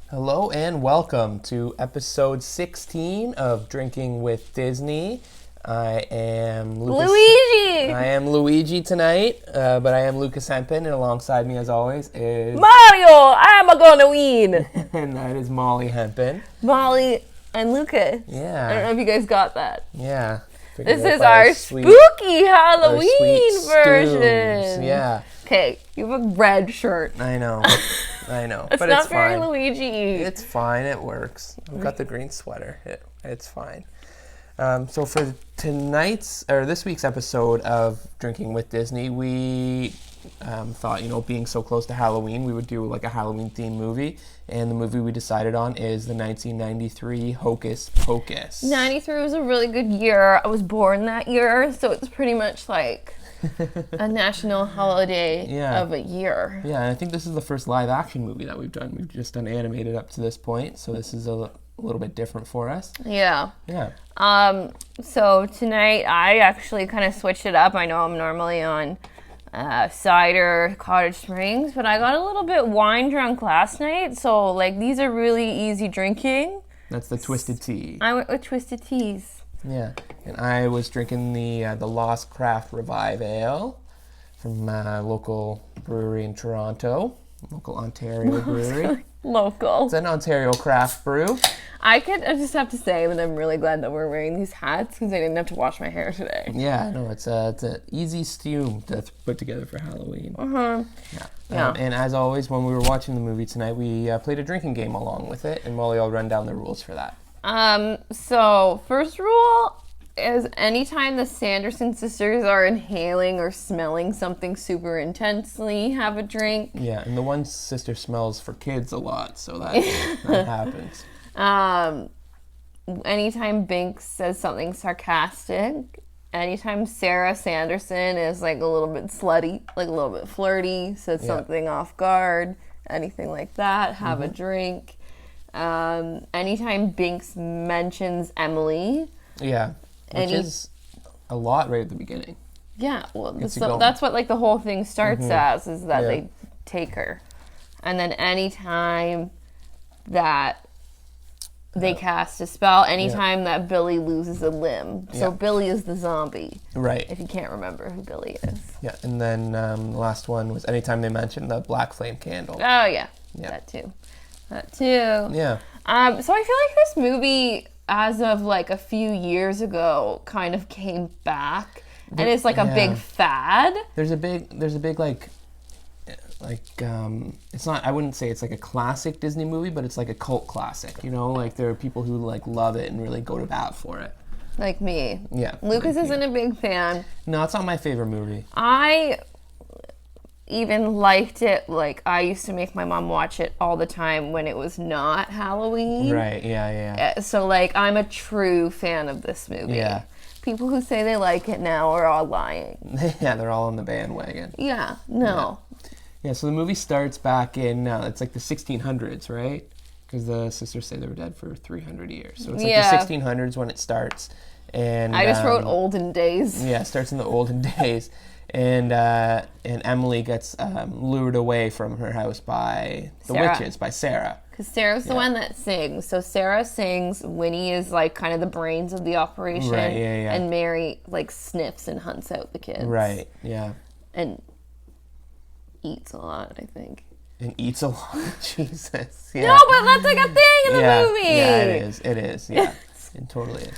Hello and welcome to episode 16 of Drinking with Disney. I am Lucas. Luigi! I am Luigi tonight, but I am Lucas Hempen, and alongside me, as always, is Mario! I'm gonna win! and that is Molly Hempen. Molly and Lucas. Yeah. I don't know if you guys got that. Yeah. This is our spooky Halloween version. Yeah. Okay, you have a red shirt. I know. It's but not it's very fine. Luigi. It's fine. It works. I've got the green sweater. It's fine. So for this week's episode of Drinking with Disney, we thought, being so close to Halloween, we would do like a Halloween themed movie. And the movie we decided on is the 1993 Hocus Pocus. 93 was a really good year. I was born that year, so it's pretty much like a national holiday of a year. Yeah, and I think this is the first live action movie that we've done. We've just done animated up to this point, so this is a little bit different for us. Yeah. Yeah. So tonight I actually kind of switched it up. I know I'm normally on cider, Cottage Springs, but I got a little bit wine drunk last night, so like these are really easy drinking. That's the Twisted Tea. I went with Twisted Teas. Yeah, and I was drinking the Lost Craft Revive Ale from a local brewery in Toronto, local Ontario brewery. Local. It's an Ontario craft brew. I just have to say that I'm really glad that we're wearing these hats because I didn't have to wash my hair today. Yeah, no, it's an easy stew to put together for Halloween. Yeah. And as always, when we were watching the movie tonight, we played a drinking game along with it, and Molly, I'll run down the rules for that. So first rule is anytime the Sanderson sisters are inhaling or smelling something super intensely, have a drink. Yeah, and the one sister smells for kids a lot, so that happens. Anytime Binks says something sarcastic, anytime Sarah Sanderson is like a little bit slutty, like a little bit flirty, says something off guard, anything like that, have a drink. Anytime Binks mentions Emily. Yeah, which is a lot right at the beginning. Yeah, well, that's what like the whole thing starts as, is that they take her. And then anytime that they cast a spell, anytime that Billy loses a limb. So Billy is the zombie. Right. If you can't remember who Billy is. Yeah, and then the last one was anytime they mentioned the black flame candle. Oh, yeah. That too. Yeah. So I feel like this movie, as of like a few years ago, kind of came back. And it's like a big fad. There's a big it's not, I wouldn't say it's like a classic Disney movie, but it's like a cult classic, like there are people who like love it and really go to bat for it. Like me. Yeah. Lucas isn't a big fan. No, it's not my favorite movie. I even liked it, like I used to make my mom watch it all the time when it was not Halloween. Right, yeah. So like I'm a true fan of this movie. Yeah. People who say they like it now are all lying. Yeah, they're all on the bandwagon. Yeah, no. Yeah, so the movie starts back in, it's like the 1600s, right? Because the sisters say they were dead for 300 years. So it's like the 1600s when it starts. And I just wrote olden days. Yeah, it starts in the olden days. And Emily gets lured away from her house by the witches, by Sarah. Because Sarah's the one that sings. So Sarah sings, Winnie is like kind of the brains of the operation. Right, yeah. And Mary like sniffs and hunts out the kids. Right, yeah. And eats a lot, I think. And eats a lot. Jesus. Yeah. No, but that's like a thing in the movie. Yeah, it is. Yeah, it totally is.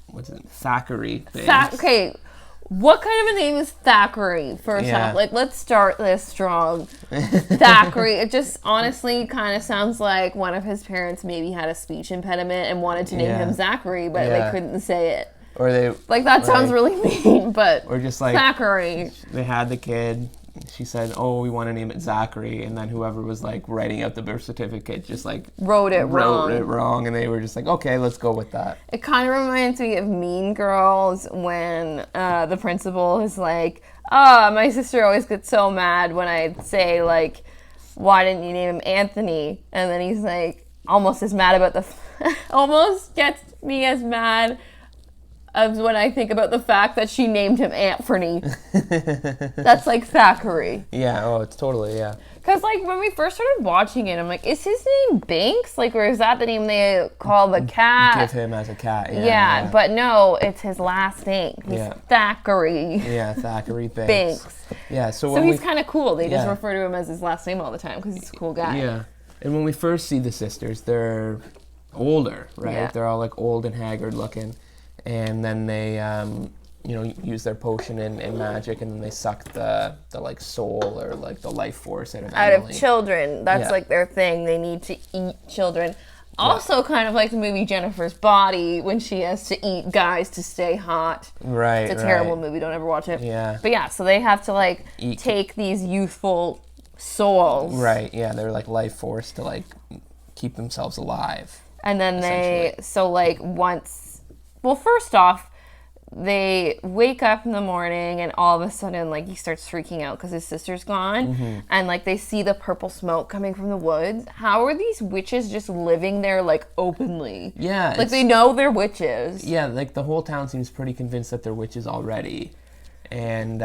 What's it? Thackeray. Okay, what kind of a name is Thackeray? First off, like let's start this strong. Thackeray. It just honestly kind of sounds like one of his parents maybe had a speech impediment and wanted to name him Zachary, but they couldn't say it. Or they like that sounds really mean, but or just like Thackeray. They had the kid. She said, "Oh, we want to name it Zachary," and then whoever was like writing out the birth certificate just like wrote it wrong, and they were just like, "Okay, let's go with that." It kind of reminds me of Mean Girls when the principal is like, "Oh, my sister always gets so mad when I say like, why didn't you name him Anthony?" And then he's like, almost as mad about almost gets me as mad of when I think about the fact that she named him Anthony. That's like Thackeray. Yeah, oh, it's totally, yeah. Because, like, when we first started watching it, I'm like, is his name Binks? Like, or is that the name they call the cat? Give him as a cat, Yeah, but no, it's his last name. He's Thackeray. Yeah, Thackeray Binks. Yeah, so he's kind of cool. They just refer to him as his last name all the time because he's a cool guy. Yeah. And when we first see the sisters, they're older, right? Yeah. They're all, like, old and haggard looking. And then they... use their potion in magic, and then they suck the like soul or like the life force out of children. That's like their thing. They need to eat children. Also, kind of like the movie Jennifer's Body when she has to eat guys to stay hot. Right. It's a terrible movie. Don't ever watch it. Yeah. But yeah, so they have to like take these youthful souls. Right. Yeah, they're like life force to like keep themselves alive. And then first off, they wake up in the morning and all of a sudden, like, he starts freaking out because his sister's gone. Mm-hmm. And, like, they see the purple smoke coming from the woods. How are these witches just living there, like, openly? Yeah. Like, they know they're witches. Yeah, like, the whole town seems pretty convinced that they're witches already. And,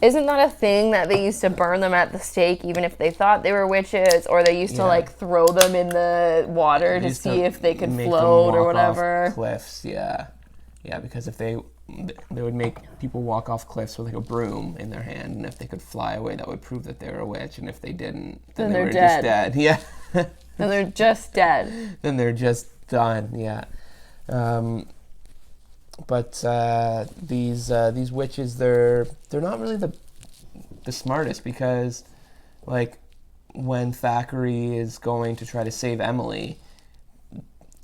isn't that a thing that they used to burn them at the stake even if they thought they were witches? Or they used to, like, throw them in the water to see if they could float or whatever? Off cliffs, yeah. Yeah, because if they would make people walk off cliffs with like a broom in their hand, and if they could fly away, that would prove that they were a witch, and if they didn't, then they were just dead. Yeah. Then they're just dead. Then they're just done, yeah. But these witches, they're not really the smartest, because like when Thackeray is going to try to save Emily,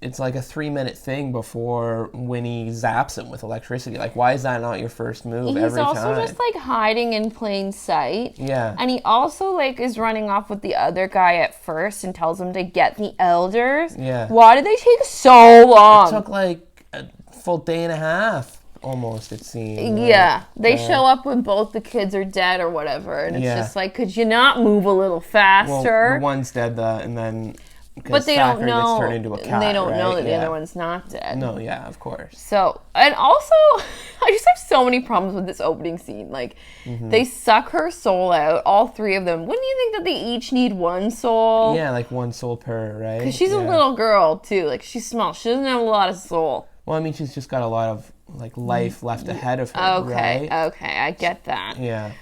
it's like a 3-minute thing before Winnie zaps him with electricity. Like, why is that not your first move every time? He's also just, like, hiding in plain sight. Yeah. And he also, like, is running off with the other guy at first and tells him to get the elders. Yeah. Why did they take so long? It took, like, a full day and a half, almost, it seemed. Yeah. They show up when both the kids are dead or whatever. And it's just like, could you not move a little faster? Well, the one's dead, and then... But they don't know. Turned into a cat, they don't know that the other one's not dead. No, yeah, of course. So, and also, I just have so many problems with this opening scene. Like, they suck her soul out, all three of them. Wouldn't you think that they each need one soul? Yeah, like one soul per, right? Because she's a little girl, too. Like, she's small. She doesn't have a lot of soul. Well, I mean, she's just got a lot of, like, life left ahead of her, Okay, I get that. Yeah.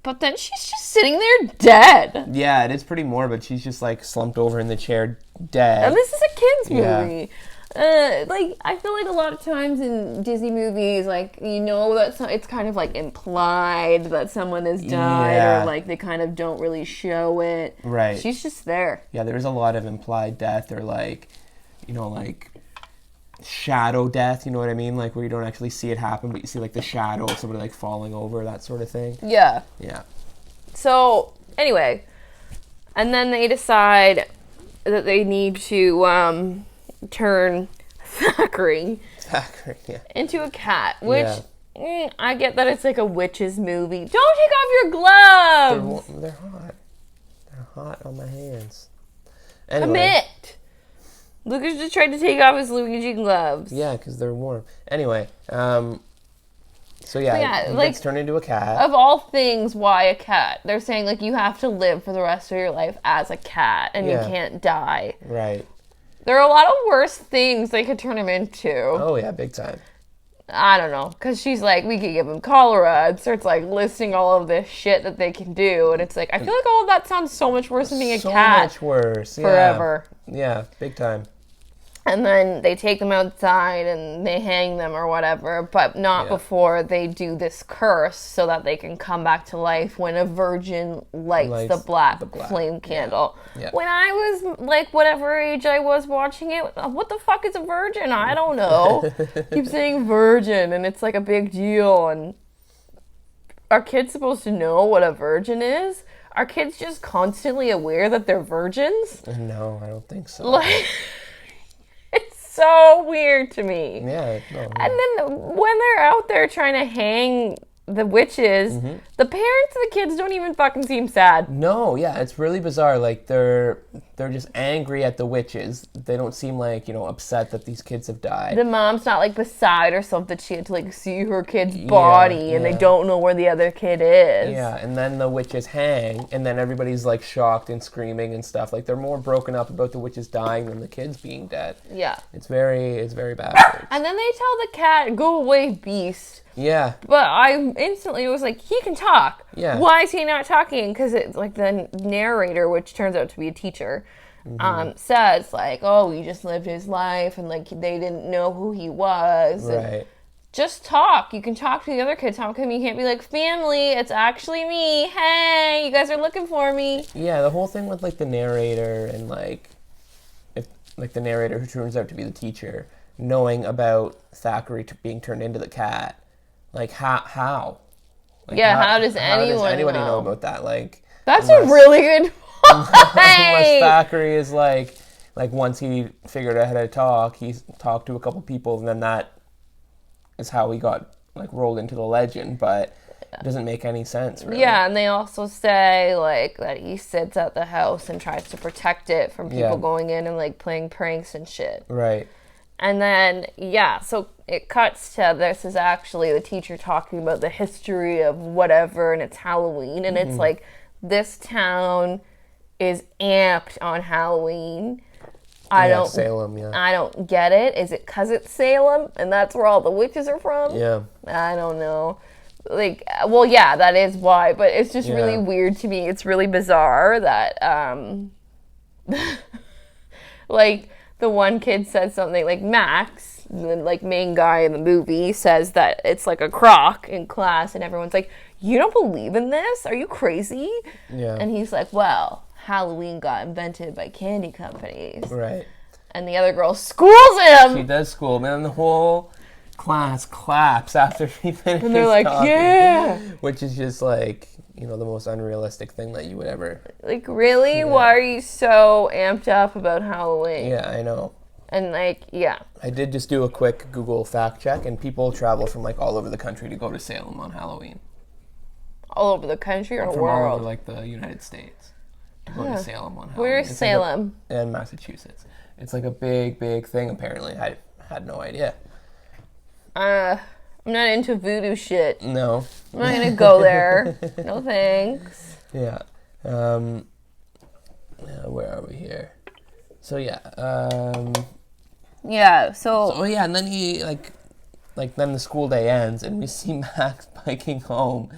But then she's just sitting there dead. Yeah, it is pretty morbid. She's just, like, slumped over in the chair, dead. And this is a kid's movie. Like, I feel like a lot of times in Disney movies, like, you know that it's kind of, like, implied that someone has died, or, like, they kind of don't really show it. Right. She's just there. Yeah, there's a lot of implied death, or, like, you know, like... shadow death, you know what I mean? Like, where you don't actually see it happen, but you see, like, the shadow of somebody, like, falling over, that sort of thing. Yeah. Yeah. So, anyway, and then they decide that they need to turn Thackeray into a cat, which, I get that it's, like, a witch's movie. Don't take off your gloves! They're hot. They're hot on my hands. Anyway. Commit! Lucas just tried to take off his Luigi gloves. Yeah, because they're warm. Anyway, so he gets turned into a cat. Of all things, why a cat? They're saying, like, you have to live for the rest of your life as a cat, and you can't die. Right. There are a lot of worse things they could turn him into. Oh, yeah, big time. I don't know, because she's like, we could give him cholera, and starts, like, listing all of this shit that they can do, and it's like, I feel like all of that sounds so much worse than being a cat. So much worse, forever. Yeah, big time. And then they take them outside and they hang them or whatever, but not before they do this curse so that they can come back to life when a virgin lights the black flame candle. Yeah. When I was, like, whatever age I was watching it, what the fuck is a virgin? I don't know. Keep saying virgin, and it's like a big deal. And are kids supposed to know what a virgin is? Are kids just constantly aware that they're virgins? No, I don't think so. Like... so weird to me. Yeah. No. And then when they're out there trying to hang the witches, the parents of the kids don't even fucking seem sad. No, yeah, it's really bizarre. Like, they're just angry at the witches. They don't seem like, upset that these kids have died. The mom's not, like, beside herself that she had to, like, see her kid's body, and they don't know where the other kid is. Yeah, and then the witches hang, and then everybody's, like, shocked and screaming and stuff. Like, they're more broken up about the witches dying than the kids being dead. Yeah. It's very backwards. And then they tell the cat, go away, beast. Yeah. But I instantly was like, he can talk. Yeah. Why is he not talking? Because it's like the narrator, which turns out to be a teacher, says like, oh, he just lived his life and like they didn't know who he was. Right. Just talk. You can talk to the other kids. How come you can't be like, family, it's actually me. Hey, you guys are looking for me. Yeah, the whole thing with like the narrator and like, if like the narrator who turns out to be the teacher, knowing about Thackeray being turned into the cat. Like, how? Like, how does anybody know about that? Like, that's a really good point. Unless Thackeray is like once he figured out how to talk, he talked to a couple people, and then that is how he got like rolled into the legend. But it doesn't make any sense, really. Yeah, and they also say like that he sits at the house and tries to protect it from people going in and like playing pranks and shit. Right. And then, so it cuts to this is actually the teacher talking about the history of whatever, and it's Halloween. And it's like, this town is amped on Halloween. Salem, I don't get it. Is it because it's Salem and that's where all the witches are from? Yeah. I don't know. Like, well, yeah, that is why. But it's just really weird to me. It's really bizarre that, like... The one kid said something like Max, the like main guy in the movie, says that it's like a crock in class, and everyone's like, "You don't believe in this? Are you crazy?" Yeah. And he's like, "Well, Halloween got invented by candy companies." Right. And the other girl schools him. She does school him, and the whole class claps after he finishes. And they're like, talking, "Yeah," which is just like, the most unrealistic thing that you would ever... Like, really? Yeah. Why are you so amped up about Halloween? Yeah, I know. And, like, yeah. I did just do a quick Google fact check, and people travel from, like, all over the country to go to Salem on Halloween. All over the country or from world? All over, like, the United States. To go to Salem on Halloween. Where's Salem? In Massachusetts. It's, like, a big, big thing, apparently. I had no idea. I'm not into voodoo shit. No. I'm not going to go there. No thanks. Yeah. Where are we here? So, yeah. And then he, then the school day ends, and we see Max biking home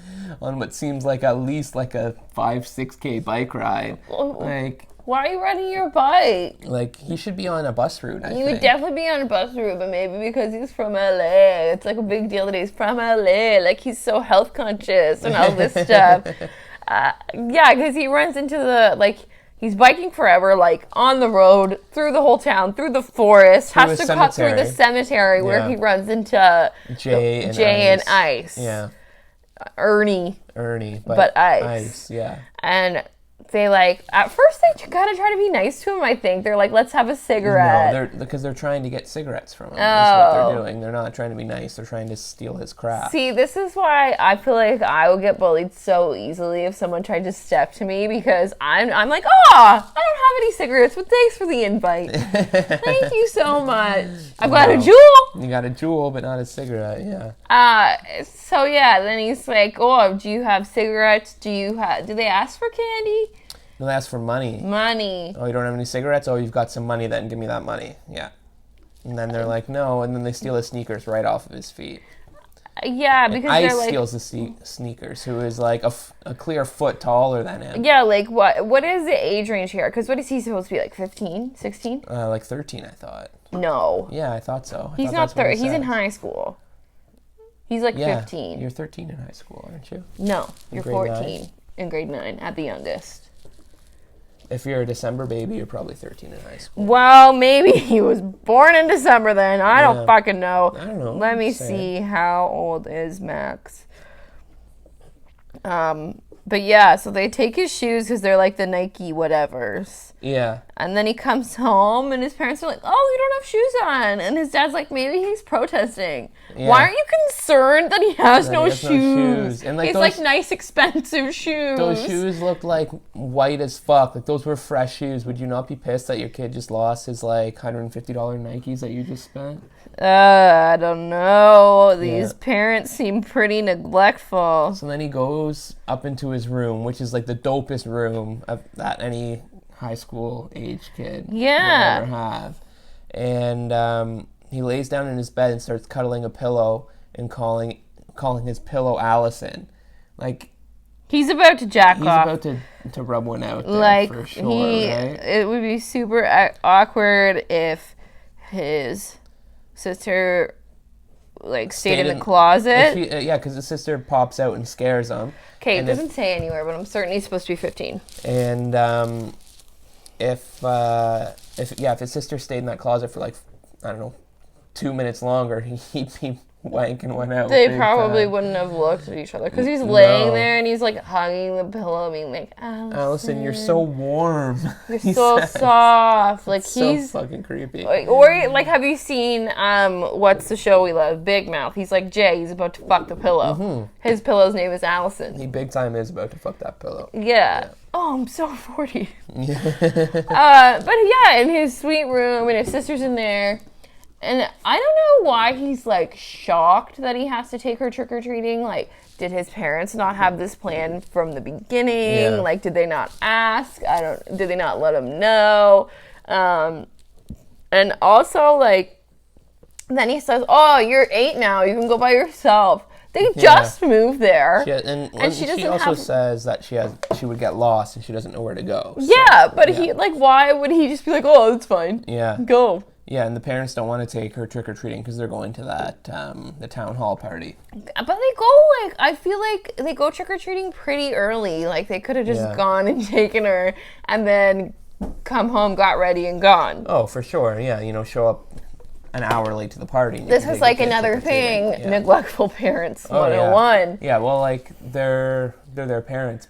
on what seems like at least, like, a 5-6K bike ride. Like... Why are you riding your bike? Like, he should be on a bus route, I think. He would definitely be on a bus route, but maybe because he's from LA. It's like a big deal that he's from LA. Like, he's so health conscious and all this stuff. Because he runs into he's biking forever, like, on the road, through the whole town, through the forest, has to cut through the cemetery where he runs into Jay and Ice. Yeah. Ernie, but Ice. Yeah. And... They, at first they gotta try to be nice to him, I think. They're like, let's have a cigarette. No, because they're trying to get cigarettes from him. That's what they're doing. They're not trying to be nice. They're trying to steal his crap. See, this is why I feel like I would get bullied so easily if someone tried to step to me, because I'm like, I don't have any cigarettes, but thanks for the invite. Thank you so much. I've got a Juul. You got a Juul, but not a cigarette, yeah. Then he's like, do you have cigarettes? Do they ask for candy? No, they ask for money. Money. Oh, you don't have any cigarettes? Oh, you've got some money then. Give me that money. Yeah. And then they're like, no. And then they steal his sneakers right off of his feet. Yeah, because Ice they're like... steals the sneakers, who is like a clear foot taller than him. Yeah, like what is the age range here? Because what is he supposed to be, like 15, 16? Like 13, I thought. No. Yeah, I thought so. He's not 13. He's in high school. He's like 15. You're 13 in high school, aren't you? No, you're 14 in grade 9 at the youngest. If you're a December baby, you're probably 13 in high school. Well, maybe he was born in December then. I don't fucking know. I don't know. Let me see. How old is Max? But yeah, so they take his shoes because they're like the Nike whatevers. Yeah. And then he comes home, and his parents are like, "Oh, you don't have shoes on." And his dad's like, "Maybe he's protesting." Yeah. Why aren't you concerned that he has no shoes? And like, he's nice, expensive shoes. Those shoes look like white as fuck. Like, those were fresh shoes. Would you not be pissed that your kid just lost his like $150 Nikes that you just spent? I don't know. These parents seem pretty neglectful. So then he goes up into his room, which is like the dopest room that any high school age kid would ever have. And he lays down in his bed and starts cuddling a pillow and calling his pillow Allison. Like, he's about to jack off. He's about to rub one out there, like, for sure, right? It would be super awkward if his sister like stayed in the closet. Because his sister pops out and scares him. Okay, it doesn't say anywhere, but I'm certain he's supposed to be 15. And if his sister stayed in that closet for like, I don't know, 2 minutes longer, he'd be wanking one out. They probably wouldn't have looked at each other because he's laying there and he's like hugging the pillow, being like, "Allison, you're so warm. You're so soft." Like, he's so fucking creepy. Or like, have you seen what's the show we love? Big Mouth. He's like Jay. He's about to fuck the pillow. Mm-hmm. His pillow's name is Allison. He big time is about to fuck that pillow. Yeah. Oh, I'm so 40. But yeah, in his sweet room, and his sister's in there. And I don't know why he's, like, shocked that he has to take her trick-or-treating. Like, did his parents not have this plan from the beginning? Yeah. Like, did they not ask? Did they not let him know? And also, like, then he says, "Oh, you're 8 now. You can go by yourself." They just moved there. And she also says that she would get lost and she doesn't know where to go. Yeah, so, but he, like, why would he just be like, "Oh, it's fine. Yeah. Go." Yeah, and the parents don't want to take her trick-or-treating because they're going to that, the town hall party. But they go, like, I feel like they go trick-or-treating pretty early. Like, they could have just gone and taken her and then come home, got ready, and gone. Oh, for sure, yeah. Show up an hour late to the party. This is, like, another thing, neglectful parents 101. Yeah, well, like, they're their parents,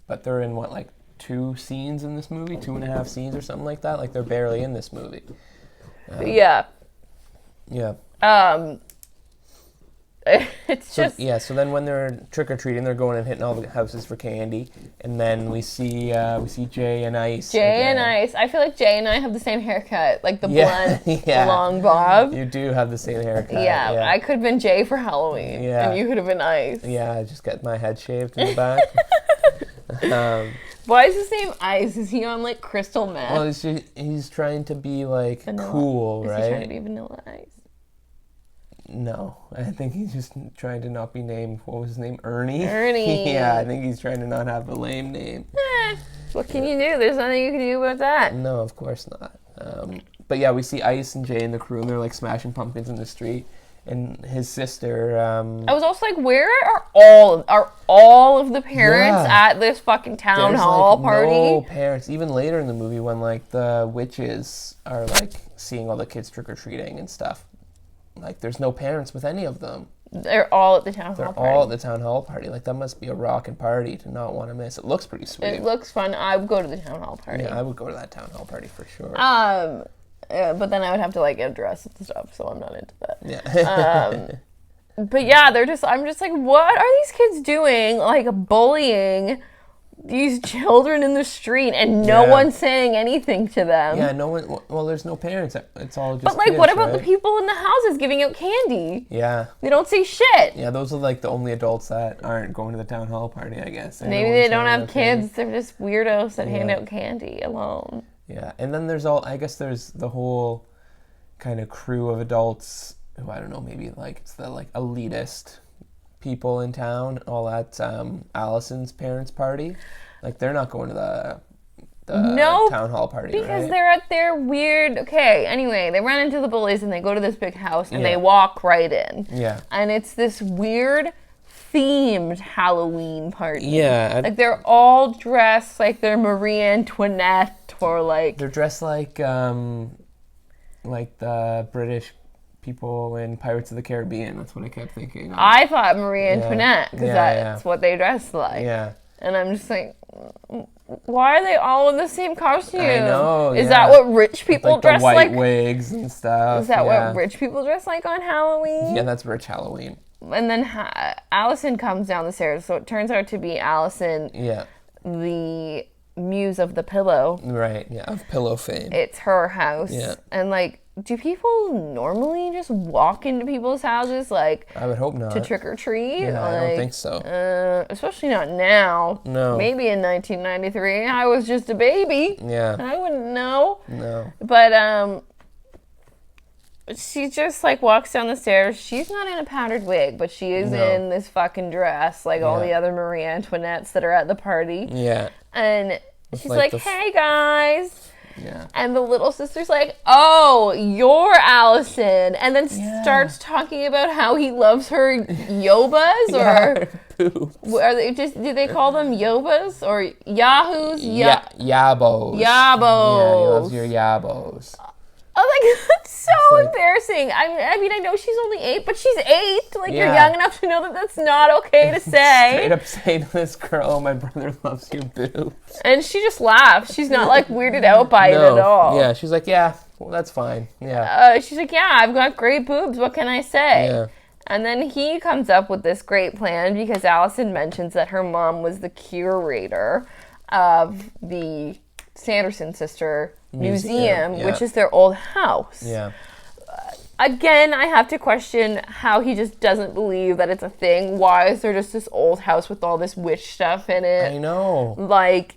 but they're in, 2 scenes in this movie? 2.5 scenes or something like that? Like, they're barely in this movie. Yeah. So then when they're trick-or-treating, they're going and hitting all the houses for candy. And then we see Jay and Ice. I feel like Jay and I have the same haircut. Like the blonde, long bob. You do have the same haircut. Yeah. I could have been Jay for Halloween. Yeah. And you could have been Ice. Yeah, I just got my head shaved in the back. Why is his name Ice? Is he on, like, crystal meth? Well, he's trying to be, like, cool, right? Is he trying to be Vanilla Ice? No. I think he's just trying to not be named, what was his name? Ernie? Yeah, I think he's trying to not have a lame name. What can you do? There's nothing you can do about that. No, of course not. But yeah, we see Ice and Jay and the crew, and they're, like, smashing pumpkins in the street. And his sister, I was also like, where are all of the parents at this fucking town hall party? No parents. Even later in the movie, when like the witches are like seeing all the kids trick or treating and stuff, like there's no parents with any of them. They're all at the town hall party. They're all at the town hall party. Like, that must be a rockin' party to not want to miss. It looks pretty sweet. It looks fun. I would go to the town hall party. Yeah, I would go to that town hall party for sure. But then I would have to, like, get dressed and stuff, so I'm not into that. Yeah. But yeah, I'm just like, what are these kids doing? Like, bullying these children in the street, and no one's saying anything to them. Yeah, no one. Well, there's no parents. It's all just. But like, kids, what about right? the people in the houses giving out candy? Yeah. They don't say shit. Yeah, those are like the only adults that aren't going to the town hall party, I guess. Maybe they don't have kids. They're just weirdos that hand out candy alone. Yeah, and then there's the whole kind of crew of adults who, I don't know, maybe like it's the like elitist people in town, all at Allison's parents' party. Like, they're not going to the town hall party, because they're at their weird... Okay, anyway, they run into the bullies and they go to this big house and they walk right in. Yeah. And it's this weird themed Halloween party. Yeah. Like, they're all dressed like they're Marie Antoinette or like... They're dressed like the British people in Pirates of the Caribbean. That's what I kept thinking. I thought Marie Antoinette, because that's what they dressed like. Yeah. And I'm just like, why are they all in the same costume? I know. Is that what rich people dress like? like? The white wigs and stuff. Is that what rich people dress like on Halloween? Yeah, that's rich Halloween. And then Allison comes down the stairs, so it turns out to be Allison, the muse of the pillow. Right, yeah, of pillow fame. It's her house. Yeah. And, like, do people normally just walk into people's houses, like... I would hope not. To trick-or-treat? Yeah, like, I don't think so. Especially not now. No. Maybe in 1993. I was just a baby. Yeah. I wouldn't know. No. But, she just, like, walks down the stairs. She's not in a powdered wig, but she is in this fucking dress, like all the other Marie Antoinettes that are at the party. Yeah. And she's like, hey, guys. Yeah. And the little sister's like, oh, you're Allison. And then starts talking about how he loves her yobas or boobs. Are they do they call them yobas or yahoos? Yabos. Yabos. Yeah, he loves your yabos. Oh, like, that's so embarrassing. I mean, I know she's only 8, but she's 8. Like, you're young enough to know that that's not okay to say. Straight up say to this girl, oh, my brother loves your boobs. And she just laughs. She's not, like, weirded out by it at all. Yeah, she's like, yeah, well, that's fine. Yeah. She's like, yeah, I've got great boobs. What can I say? Yeah. And then he comes up with this great plan because Allison mentions that her mom was the curator of the Sanderson sister museum, which is their old house. Yeah. Again, I have to question how he just doesn't believe that it's a thing. Why is there just this old house with all this witch stuff in it? I know. Like,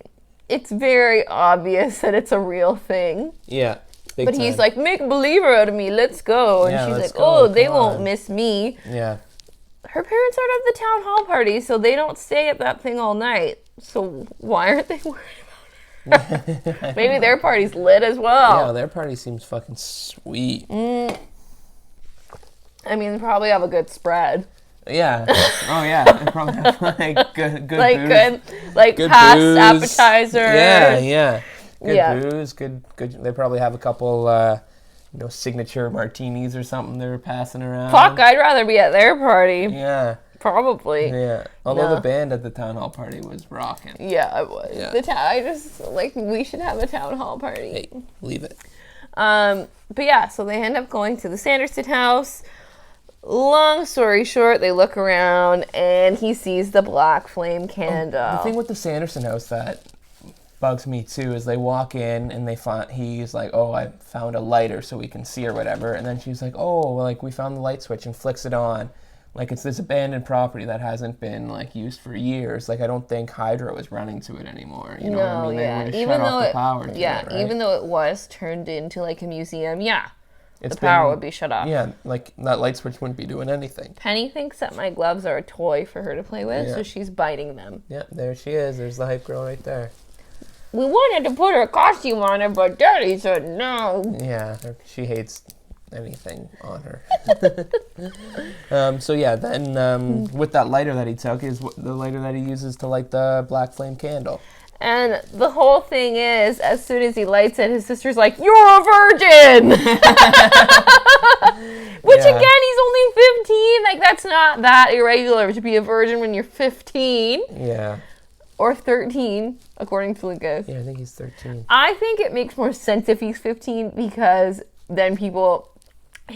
it's very obvious that it's a real thing. Yeah. But he's like, make a believer out of me, let's go. And she's like, oh, they won't miss me. Yeah. Her parents aren't at the town hall party, so they don't stay at that thing all night. So why aren't they worried about her? Maybe their party's lit as well. Yeah, their party seems fucking sweet. I mean, they probably have a good spread. Yeah. Oh, yeah. They probably have, like, good like, booze. good past booze. Appetizers. Yeah. Good booze, good. They probably have a couple, signature martinis or something they're passing around. Fuck, I'd rather be at their party. Yeah. Probably. Yeah. Although the band at the town hall party was rocking. Yeah, it was. Yeah. We should have a town hall party. Hey, leave it. But yeah, so they end up going to the Sanderson house. Long story short, they look around and he sees the black flame candle. The thing with the Sanderson house that bugs me too is they walk in and he's like, oh, I found a lighter so we can see or whatever, and then she's like, oh, like we found the light switch, and flicks it on. Like, it's this abandoned property that hasn't been, like, used for years. Like, I don't think Hydro is running to it anymore. You know what I mean? They would have shut off the power to it, right? Even though it was turned into, like, a museum, the power would be shut off. Yeah, like, that light switch wouldn't be doing anything. Penny thinks that my gloves are a toy for her to play with, so she's biting them. Yeah, there she is. There's the hype girl right there. We wanted to put her costume on her, but Daddy said no. Yeah, she hates anything on her. Then with that lighter that he took is the lighter that he uses to light the black flame candle. And the whole thing is, as soon as he lights it, his sister's like, you're a virgin! Which again, he's only 15. Like, that's not that irregular to be a virgin when you're 15. Yeah. Or 13, according to Lucas. Yeah, I think he's 13. I think it makes more sense if he's 15 because then if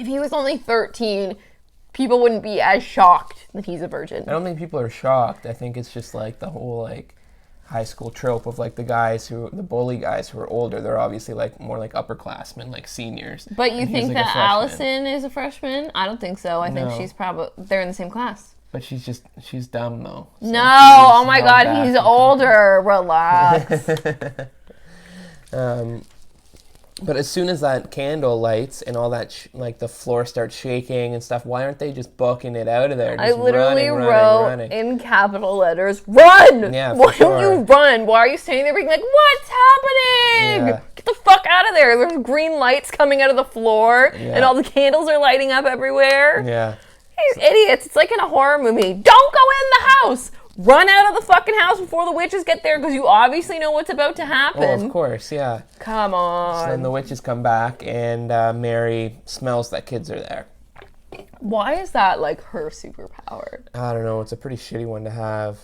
he was only 13, people wouldn't be as shocked that he's a virgin. I don't think people are shocked. I think it's just like the whole like high school trope of like the bully guys who are older. They're obviously like more like upperclassmen, like seniors. But you think that Allison is a freshman? I don't think so. I think she's they're in the same class. But she's dumb though. So no, oh my God, he's older. Relax. But as soon as that candle lights and all that, like the floor starts shaking and stuff, why aren't they just booking it out of there? Just I literally running. In capital letters, run! Yeah, why don't you run? Why are you standing there being like, what's happening? Yeah. Get the fuck out of there. There's green lights coming out of the floor and all the candles are lighting up everywhere. Yeah. These idiots. It's like in a horror movie. Don't go in the house. Run out of the fucking house before the witches get there because you obviously know what's about to happen. Well, of course, yeah. Come on. So then the witches come back and Mary smells that kids are there. Why is that like her superpower? I don't know. It's a pretty shitty one to have.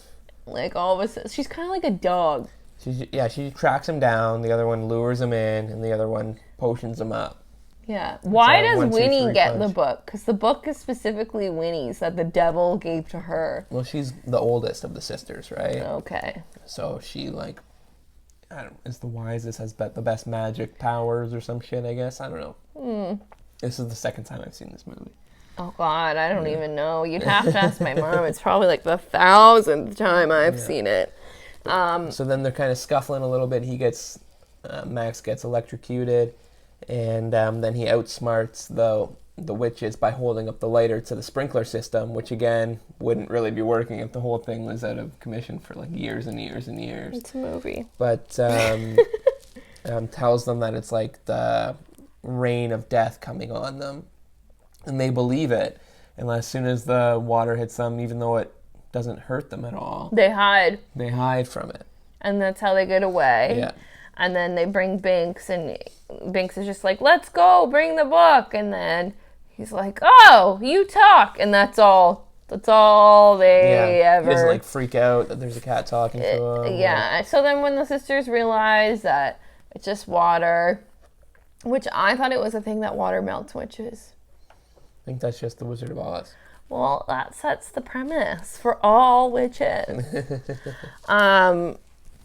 Like all of a sudden, she's kind of like a dog. She tracks him down. The other one lures him in, and the other one potions him up. Yeah. Why does Winnie get the book? Because the book is specifically Winnie's that the devil gave to her. Well, she's the oldest of the sisters, right? Okay. So she, like, is the wisest, has the best magic powers or some shit, I guess. I don't know. This is the second time I've seen this movie. Oh, God, I don't even know. You'd have to ask my mom. It's probably like the 1,000th time I've seen it. So then they're kind of scuffling a little bit. Max gets electrocuted, and then he outsmarts the witches by holding up the lighter to the sprinkler system, which, again, wouldn't really be working if the whole thing was out of commission for, like, years and years and years. It's a movie. But tells them that it's, like, the rain of death coming on them. And they believe it. And as soon as the water hits them, even though it doesn't hurt them at all, they hide. They hide from it. And that's how they get away. Yeah. And then they bring Binks, and Binks is just like, let's go, bring the book. And then he's like, oh, you talk. And that's all they ever... He doesn't, like, freak out that there's a cat talking to him. Yeah. So then when the sisters realize that it's just water, which I thought it was a thing that water melts witches. I think that's just the Wizard of Oz. Well, that sets the premise for all witches. But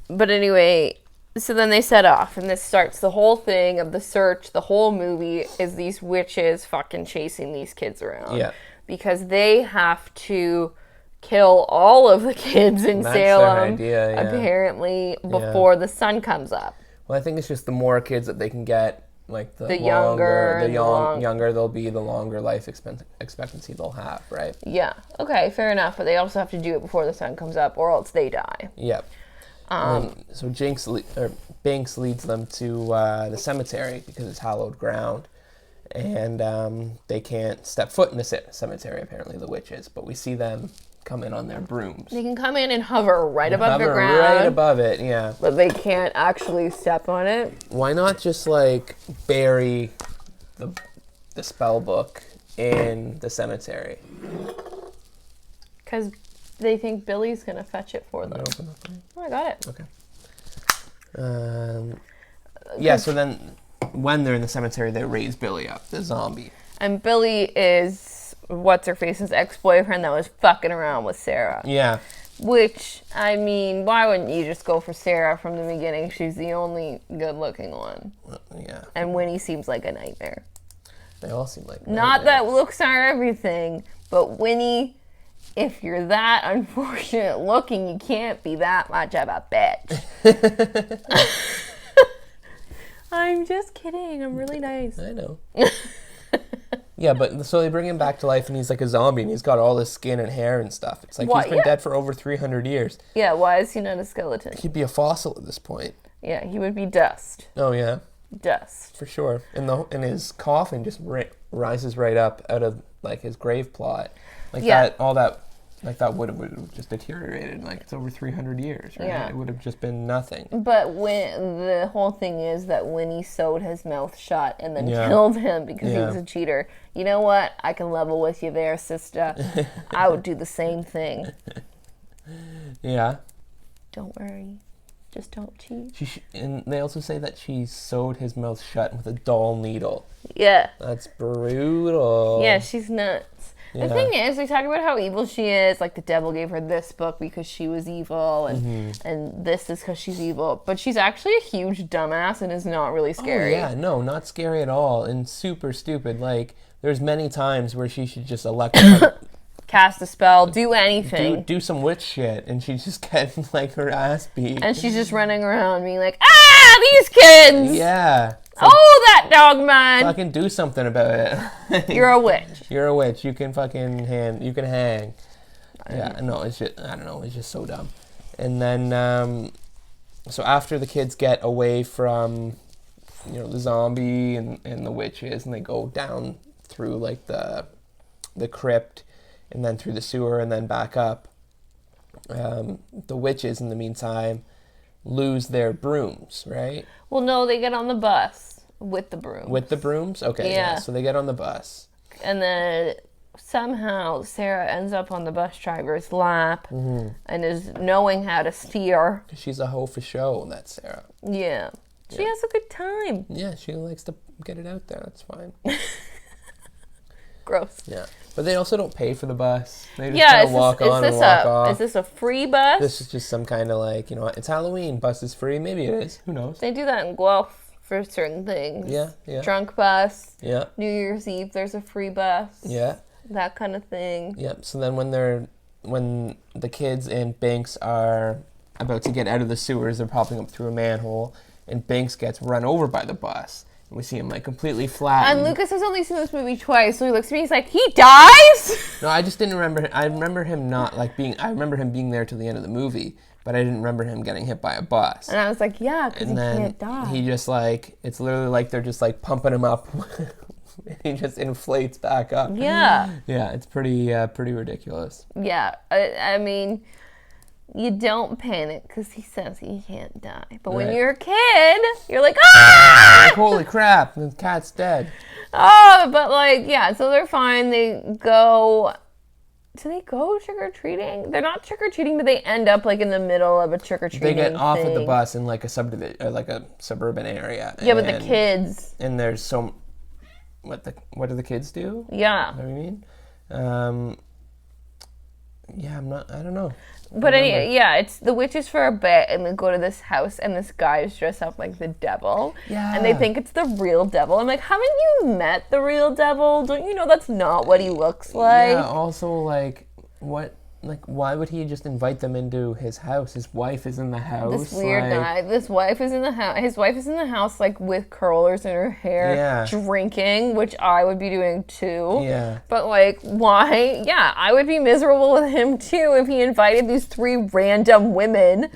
anyway, so then they set off, and this starts the whole thing of the search. The whole movie is these witches fucking chasing these kids around. Yeah. Because they have to kill all of the kids in Salem, apparently, before the sun comes up. Well, I think it's just the more kids that they can get, like, the younger they'll be, the longer life expectancy they'll have, right? Yeah. Okay, fair enough. But they also have to do it before the sun comes up, or else they die. Yep. So Binks leads them to the cemetery because it's hallowed ground, and they can't step foot in the cemetery, apparently, the witches. But we see them come in on their brooms. They can come in and hover right above the ground. Right above it, yeah. But they can't actually step on it. Why not just, like, bury the spell book in the cemetery? Because they think Billy's going to fetch it for them. Oh, I got it. Okay. Yeah, so then when they're in the cemetery, they raise Billy up, the zombie. And Billy is what's-her-face's ex-boyfriend that was fucking around with Sarah. Yeah. Which, I mean, why wouldn't you just go for Sarah from the beginning? She's the only good-looking one. Yeah. And Winnie seems like a nightmare. They all seem like nightmares. Not that looks are everything, but Winnie, if you're that unfortunate looking, you can't be that much of a bitch. I'm just kidding. I'm really nice. I know. Yeah, but so they bring him back to life, and he's like a zombie, and he's got all this skin and hair and stuff. It's like he's been dead for over 300 years. Yeah, why is he not a skeleton? He'd be a fossil at this point. Yeah, he would be dust. Oh, yeah. Dust. For sure. And his coffin just rises right up out of, like, his grave plot. Like, that would have just deteriorated. Like, it's over 300 years, right? Yeah. It would have just been nothing. But when the whole thing is that Winnie sewed his mouth shut and then killed him because he was a cheater. You know what? I can level with you there, sister. I would do the same thing. Yeah. Don't worry. Just don't cheat. And they also say that she sewed his mouth shut with a dull needle. Yeah. That's brutal. Yeah, she's nuts. Yeah. The thing is, they talk about how evil she is. Like, the devil gave her this book because she was evil, and this is because she's evil. But she's actually a huge dumbass and is not really scary. Oh, yeah, no, not scary at all, and super stupid. Like, there's many times where she should just elect cast a spell, do anything. Do some witch shit, and she's just getting, like, her ass beat. And she's just running around being like, these kids! Yeah. Like, that dog man! Fucking do something about it. You're a witch. You're a witch. You can fucking hang. Yeah, no, it's just, I don't know, it's just so dumb. And then, so after the kids get away from, the zombie and the witches, and they go down through, like, the crypt, and then through the sewer, and then back up, the witches, in the meantime, lose their brooms, right? Well, no, they get on the bus with the brooms. With the brooms? Okay, yeah. So they get on the bus. And then somehow Sarah ends up on the bus driver's lap and is knowing how to steer. She's a hoe for show, that's Sarah. Yeah. She has a good time. Yeah, she likes to get it out there. That's fine. Gross. Yeah. But they also don't pay for the bus. They just kind of walk on and walk off. Is this a free bus? This is just some kind of like, it's Halloween. Bus is free. Maybe it is. Who knows? They do that in Guelph for certain things. Yeah. Drunk bus. Yeah. New Year's Eve, there's a free bus. Yeah. That kind of thing. Yeah. So then when the kids and Binks are about to get out of the sewers, they're popping up through a manhole, and Binks gets run over by the bus. And we see him like completely flattened. And Lucas has only seen this movie twice, so he looks at me, he's like, he dies? No, I just didn't remember. I remember him not like being. I remember him being there till the end of the movie, but I didn't remember him getting hit by a bus. And I was like, yeah, because he can't die. He just like, it's literally like they're just like pumping him up. He just inflates back up. Yeah. Yeah, it's pretty ridiculous. Yeah, I mean, you don't panic because he says he can't die. But when you're a kid, you're like, ah! Like, holy crap, the cat's dead. Oh, but like, yeah, so they're fine. They go... Do they go trick-or-treating? They're not trick-or-treating, but they end up like in the middle of a trick-or-treating They get off thing. at the bus in like a suburban area. Yeah, but the kids... And there's so... What do the kids do? Yeah. You know what I mean? Yeah, I don't know. But anyway, yeah, it's the witches for a bit, and they go to this house, and this guy is dressed up like the devil. Yeah. And they think it's the real devil. I'm like, haven't you met the real devil? Don't you know that's not what he looks like? Yeah, also, like, what... Like, why would he just invite them into his house? His wife is in the house. This weird guy. This wife is in the house. His wife is in the house, like, with curlers in her hair, drinking, which I would be doing too. Yeah. But, like, why? Yeah, I would be miserable with him too if he invited these 3 random women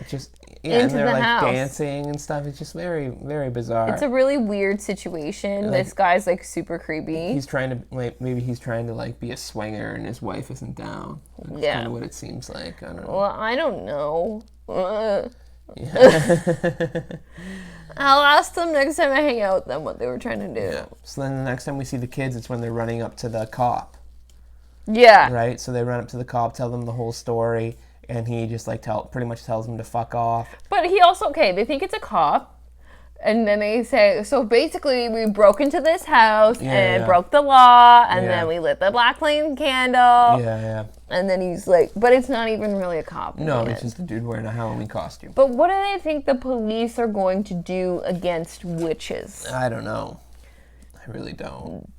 into and they're the like house. Dancing and stuff. It's just very, very bizarre. It's a really weird situation. Like, this guy's like super creepy. He's trying to maybe he's trying to like be a swinger and his wife isn't down. That's kind of what it seems like. I don't know. Well, I don't know. Yeah. I'll ask them next time I hang out with them what they were trying to do. Yeah. So then the next time we see the kids, it's when they're running up to the cop. Yeah. Right. So they run up to the cop, tell them the whole story. And he just like pretty much tells them to fuck off. But he also, they think it's a cop. And then they say, so basically we broke into this house and broke the law. And then we lit the black flame candle. Yeah. And then he's like, but it's not even really a cop. No, it's just a dude wearing a Halloween costume. But what do they think the police are going to do against witches? I don't know. I really don't.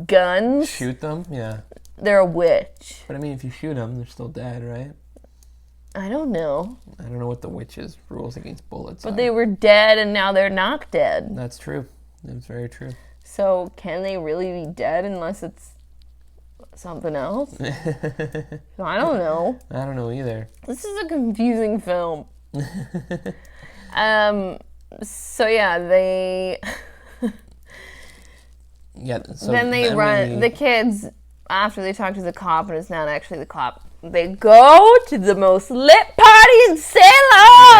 Guns? Shoot them? Yeah. They're a witch. But I mean, if you shoot them, they're still dead, right? I don't know. I don't know what the witches' rules against bullets are. But they were dead and now they're not dead. That's true. That's very true. So can they really be dead unless it's something else? I don't know. I don't know either. This is a confusing film. So yeah, they... Yeah. So then they run... The kids, after they talk to the cop, and it's not actually the cop, they go to the most lit party in Salem!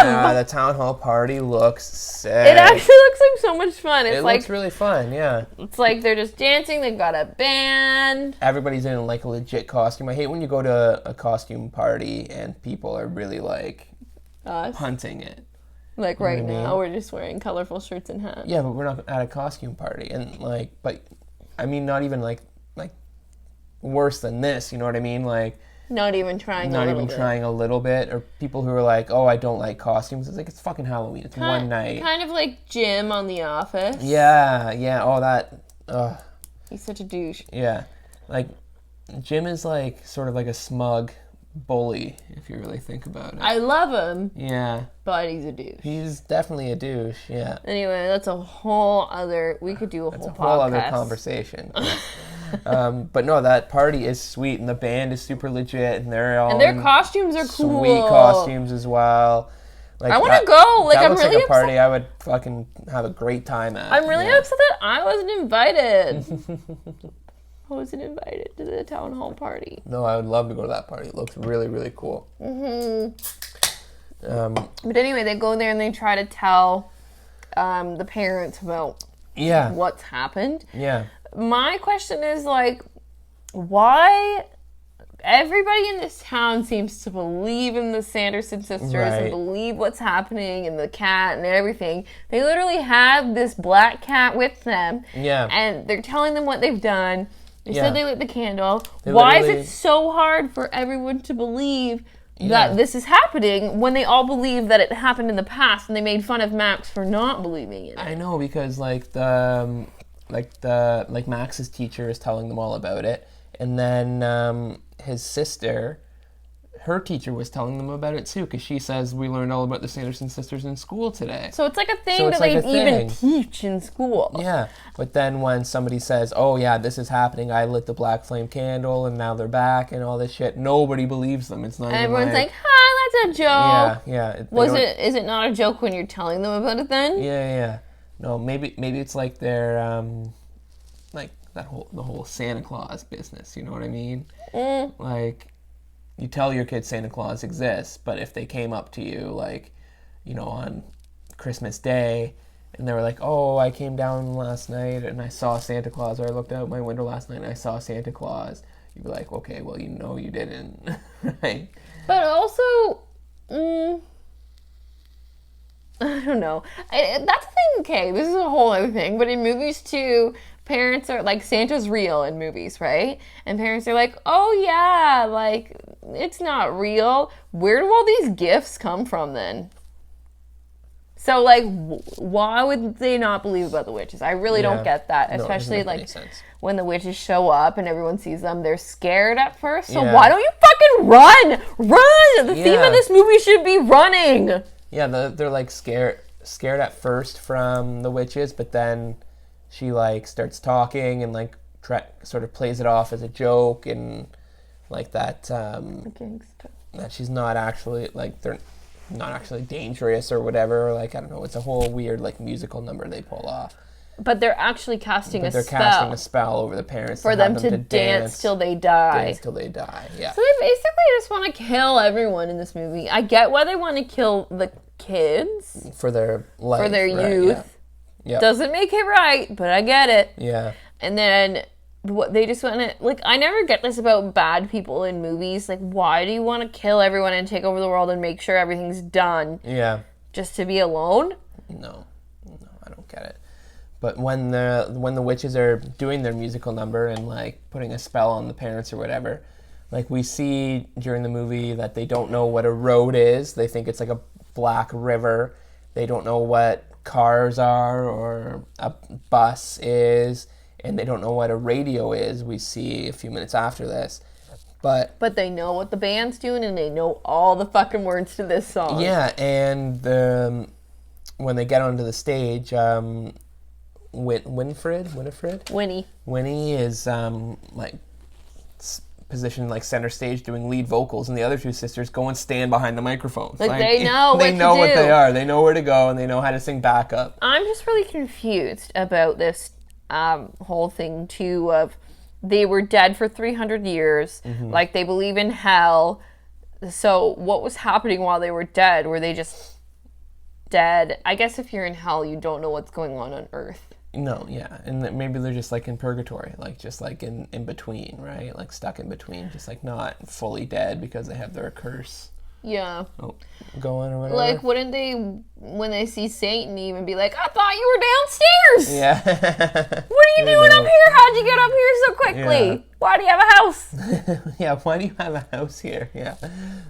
Yeah, the town hall party looks sick. It actually looks like so much fun. It looks really fun, yeah. It's like they're just dancing, they've got a band. Everybody's in like a legit costume. I hate when you go to a costume party and people are really like hunting it. Like right now, we're just wearing colorful shirts and hats. Yeah, but we're not at a costume party. And like, but I mean, not even like worse than this, you know what I mean? Like, Not even trying a little bit. Or people who are like, oh, I don't like costumes. It's like, it's fucking Halloween. It's one night. Kind of like Jim on The Office. Yeah. Oh, that. He's such a douche. Yeah. Like, Jim is like sort of like a smug bully, if you really think about it. I love him. Yeah. But he's a douche. He's definitely a douche, yeah. Anyway, that's a whole other... We could do a whole other conversation. But no, that party is sweet, and the band is super legit, and they're all... And their costumes are cool. Sweet costumes as well. Like, I want to go. Like, I'm really like a upset. party I would fucking have a great time at. I'm really upset that I wasn't invited. I wasn't invited to the town hall party. No, I would love to go to that party. It looks really, really cool. Mm-hmm. But anyway, they go there and they try to tell the parents about what's happened. Yeah. My question is, like, why everybody in this town seems to believe in the Sanderson sisters and believe what's happening and the cat and everything. They literally have this black cat with them. Yeah. And they're telling them what they've done. They said they lit the candle. Why is it so hard for everyone to believe that this is happening when they all believe that it happened in the past and they made fun of Max for not believing in it? I know, because Max's teacher is telling them all about it, and then his sister, her teacher was telling them about it too, because she says we learned all about the Sanderson sisters in school today. So it's like a thing that they even teach in school. Yeah, but then when somebody says, oh yeah, this is happening, I lit the black flame candle and now they're back and all this shit, nobody believes them. It's not. Everyone's like, hi, that's a joke. Yeah. Is it not a joke when you're telling them about it then? Yeah. No, maybe it's like they're like the whole Santa Claus business. You know what I mean? Like, you tell your kids Santa Claus exists, but if they came up to you, like, you know, on Christmas Day, and they were like, oh, I came down last night and I saw Santa Claus, or I looked out my window last night and I saw Santa Claus, you'd be like, okay, well, you know you didn't, right? But also, I don't know. That's the thing, okay, this is a whole other thing, but in movies too, parents are, like, Santa's real in movies, right? And parents are like, oh yeah, like, it's not real. Where do all these gifts come from then? So, like, why would they not believe about the witches? I really don't get that, especially, like, when the witches show up and everyone sees them, they're scared at first, so why don't you fucking run? Run! The theme of this movie should be running! Yeah, they're like scared at first from the witches, but then she like starts talking and like sort of plays it off as a joke, and like that that she's not actually, like, they're not actually dangerous or whatever. Like, I don't know, it's a whole weird like musical number they pull off. But they're actually casting a spell. They're casting a spell over the parents for them to dance till they die. Dance till they die, yeah. So they basically just want to kill everyone in this movie. I get why they want to kill the kids. For their life. For their youth. Yeah. Doesn't make it right, but I get it. Yeah. And then what they just want to, like, I never get this about bad people in movies. Like, why do you want to kill everyone and take over the world and make sure everything's done? Yeah. Just to be alone? No, I don't get it. But when the witches are doing their musical number and like putting a spell on the parents or whatever, like, we see during the movie that they don't know what a road is. They think it's like a black river. They don't know what cars are or a bus is, and they don't know what a radio is. We see a few minutes after this. But they know what the band's doing, and they know all the fucking words to this song. Yeah, and when they get onto the stage, Winnie is like positioned like center stage doing lead vocals, and the other two sisters go and stand behind the microphones. Like they know what they are. They know where to go, and they know how to sing backup. I'm just really confused about this whole thing too. Of they were dead for 300 years. Mm-hmm. Like, they believe in hell. So what was happening while they were dead? Were they just dead? I guess if you're in hell, you don't know what's going on Earth. No, yeah. And maybe they're just like in purgatory, like just like in between, right? Like stuck in between, just like not fully dead because they have their curse. Yeah. Oh, going or whatever. Like, wouldn't they, when they see Satan, even be like, I thought you were downstairs! Yeah. What are you doing up here? How'd you get up here so quickly? Yeah. Why do you have a house? Yeah, why do you have a house here? Yeah.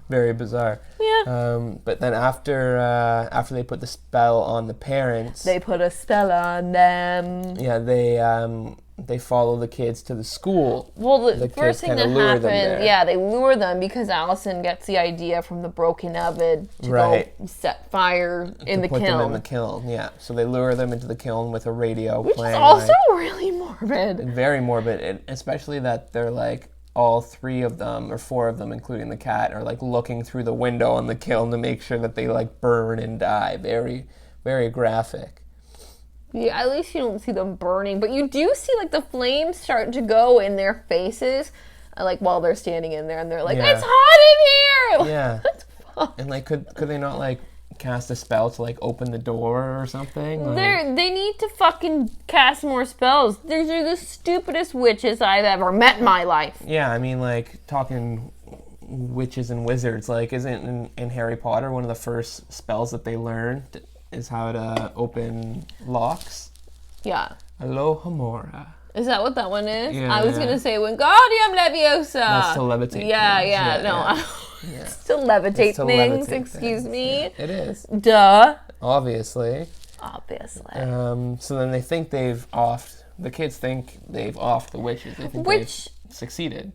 Very bizarre. Yeah. But then after they put the spell on the parents... They put a spell on them. Yeah, they follow the kids to the school. Well, the first thing that happened, they lure them because Allison gets the idea from the broken oven to go set fire in the kiln. Put them in the kiln, yeah. So they lure them into the kiln with a radio which playing. Which is also really morbid. Very morbid, and especially that they're like, all three of them, or four of them, including the cat, are like looking through the window on the kiln to make sure that they like burn and die. Very, very graphic. Yeah, at least you don't see them burning, but you do see like the flames start to go in their faces, like while they're standing in there, and they're like, "It's hot in here!" Yeah. And like, could they not like cast a spell to, like, open the door or something? Like... They need to fucking cast more spells. These are the stupidest witches I've ever met in my life. Yeah, I mean, like, talking witches and wizards, like, isn't in Harry Potter one of the first spells that they learned is how to open locks? Yeah. Alohomora. Is that what that one is? Yeah, I was going to say Wingardium Leviosa. That's to levitate. Yeah. No. It's to levitate things, excuse me. Yeah, it is. Duh. Obviously. So then they think the kids think they've offed the witches. They think they've succeeded.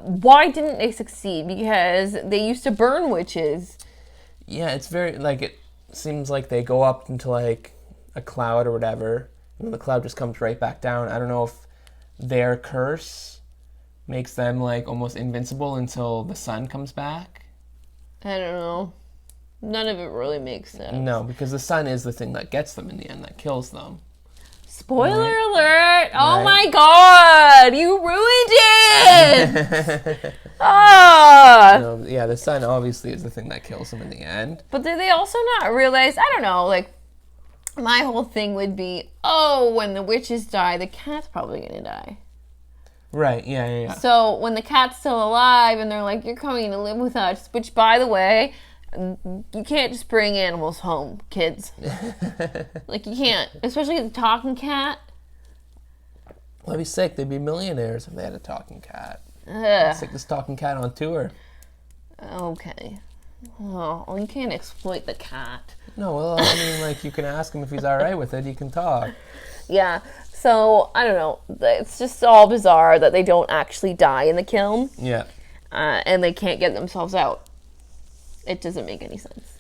Why didn't they succeed? Because they used to burn witches. Yeah, it's very, like, it seems like they go up into, like, a cloud or whatever, and then the cloud just comes right back down. I don't know if their curse makes them, like, almost invincible until the sun comes back. I don't know. None of it really makes sense. No, because the sun is the thing that gets them in the end, that kills them. Spoiler alert! Oh my god! You ruined it! No, yeah, the sun obviously is the thing that kills them in the end. But did they also not realize, I don't know, like, my whole thing would be, when the witches die, the cat's probably gonna die. Right, yeah. So when the cat's still alive and they're like, you're coming to live with us, which, by the way, you can't just bring animals home, kids. Like, you can't. Especially the talking cat. Well, that'd be sick. They'd be millionaires if they had a talking cat. Stick this talking cat on tour. Okay. Oh, you can't exploit the cat. No, well, I mean, like, you can ask him if he's all right with it. He can talk. Yeah. So, I don't know. It's just all bizarre that they don't actually die in the kiln. Yeah. And they can't get themselves out. It doesn't make any sense.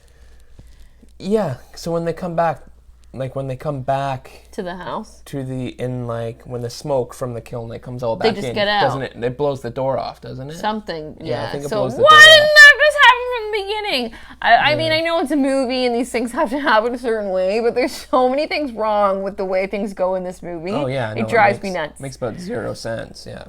Yeah. So when they come back to the house, when the smoke from the kiln comes all back in, they just get out. Doesn't it? It blows the door off, doesn't it? Something. Yeah. I think it so blows the why door didn't off. that just happen from the beginning? I mean, I know it's a movie and these things have to happen a certain way, but there's so many things wrong with the way things go in this movie. Oh yeah, it drives me nuts. Makes about 0 sense. Yeah.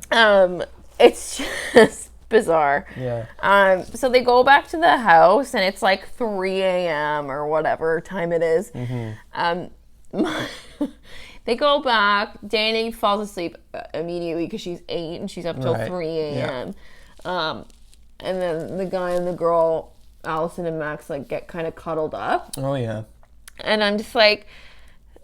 It's just bizarre. Yeah. So they go back to the house and it's like 3 a.m. or whatever time it is. Mm-hmm. They go back. Danny falls asleep immediately because she's 8 and she's up till 3 a.m. Yeah. And then the guy and the girl, Allison and Max, like get kind of cuddled up. Oh yeah. And I'm just like,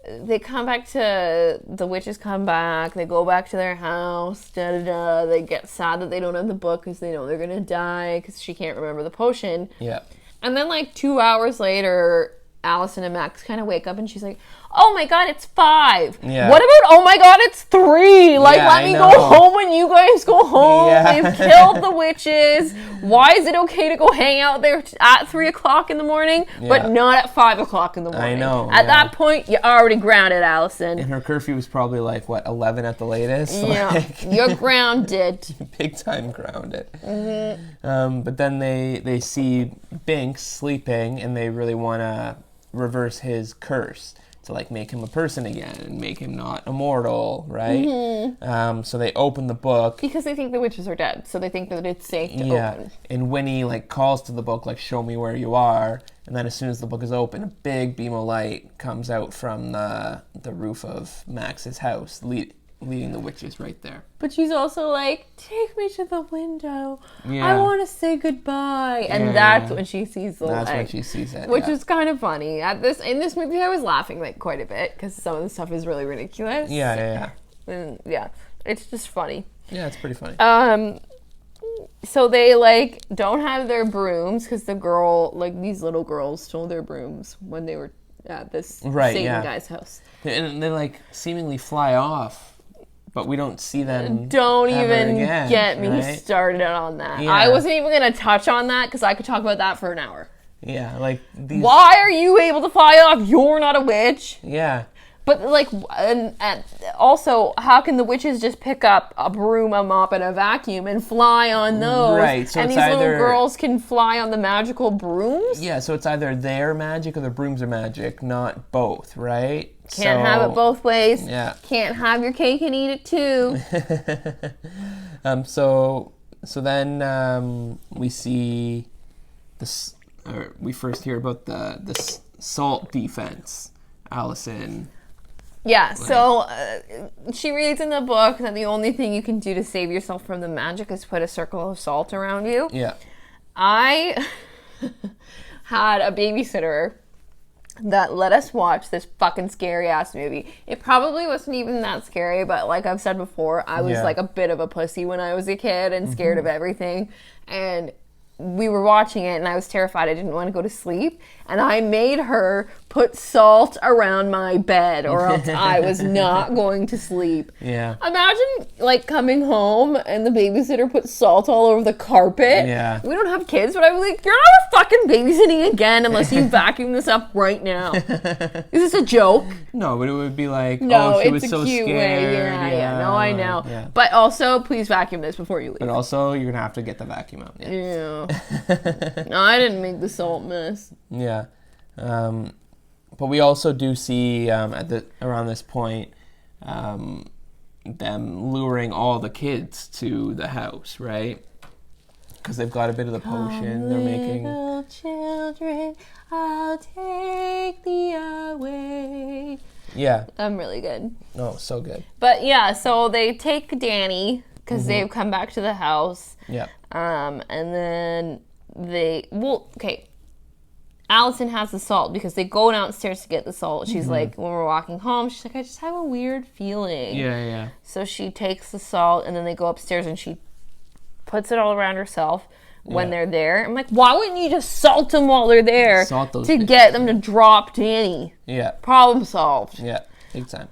the witches come back, they go back to their house, they get sad that they don't have the book because they know they're gonna die because she can't remember the potion. Yeah. And then like 2 hours later, Allison and Max kind of wake up and she's like, oh my god, it's 5. Yeah. What about, oh my god, it's 3? Like, let me go home when you guys go home. Yeah. They've killed the witches. Why is it okay to go hang out there at 3 o'clock in the morning, but not at 5 o'clock in the morning? I know. At that point, you're already grounded, Allison. And her curfew was probably like, 11 at the latest? Yeah. Like, you're grounded. Big time grounded. Mm-hmm. But then they see Binks sleeping and they really want to reverse his curse to like make him a person again and make him not immortal, right? Mm-hmm. So they open the book because they think the witches are dead, so they think that it's safe to open. And Winnie like calls to the book like, show me where you are, and then as soon as the book is open, a big beam of light comes out from the roof of Max's house, leading the witches right there. But she's also like, take me to the window. Yeah. I want to say goodbye. And that's when she sees the light. That's when she sees it. Which is kind of funny. In this movie, I was laughing like quite a bit because some of the stuff is really ridiculous. Yeah. And it's just funny. Yeah, it's pretty funny. So they like don't have their brooms because these little girls stole their brooms when they were at this Satan guy's house. And they like seemingly fly off. But we don't see them. Don't even get me started on that. Yeah. I wasn't even going to touch on that because I could talk about that for an hour. Yeah, like these... Why are you able to fly off? You're not a witch. Yeah. But like, and also, how can the witches just pick up a broom, a mop, and a vacuum and fly on those? Right. So and it's these either... little girls can fly on the magical brooms? Yeah, so it's either their magic or the brooms are magic, not both, right? Can't have it both ways. Yeah. Can't have your cake and eat it too. So then we see this. we first hear about the salt defense. Allison. Yeah, so she reads in the book that the only thing you can do to save yourself from the magic is put a circle of salt around you. Yeah. I had a babysitter that let us watch this fucking scary ass movie. It probably wasn't even that scary, but like I've said before, I was like a bit of a pussy when I was a kid and scared of everything. And we were watching it and I was terrified. I didn't want to go to sleep. And I made her put salt around my bed or else I was not going to sleep. Yeah. Imagine like coming home and the babysitter put salt all over the carpet. Yeah. We don't have kids, but I was like, you're not fucking babysitting again unless you vacuum this up right now. Is this a joke? No, but it would be like, no, she it's was a so cute scared. way. Yeah. No, I know. Yeah. But also, please vacuum this before you leave. But also, you're going to have to get the vacuum out. Yeah. No, I didn't make the salt mess. Yeah. But we also do see around this point them luring all the kids to the house, right? Because they've got a bit of the potion. They're making little children, I'll take thee away. Yeah. I'm really good. Oh, so good. But yeah, so they take Danny because they've come back to the house. Yeah. And then Allison has the salt because they go downstairs to get the salt. She's like, when we're walking home, she's like, I just have a weird feeling. Yeah. So she takes the salt and then they go upstairs and she puts it all around herself when they're there. I'm like, why wouldn't you just salt them while they're there to get them to drop Danny? Yeah. Problem solved. Yeah, big time.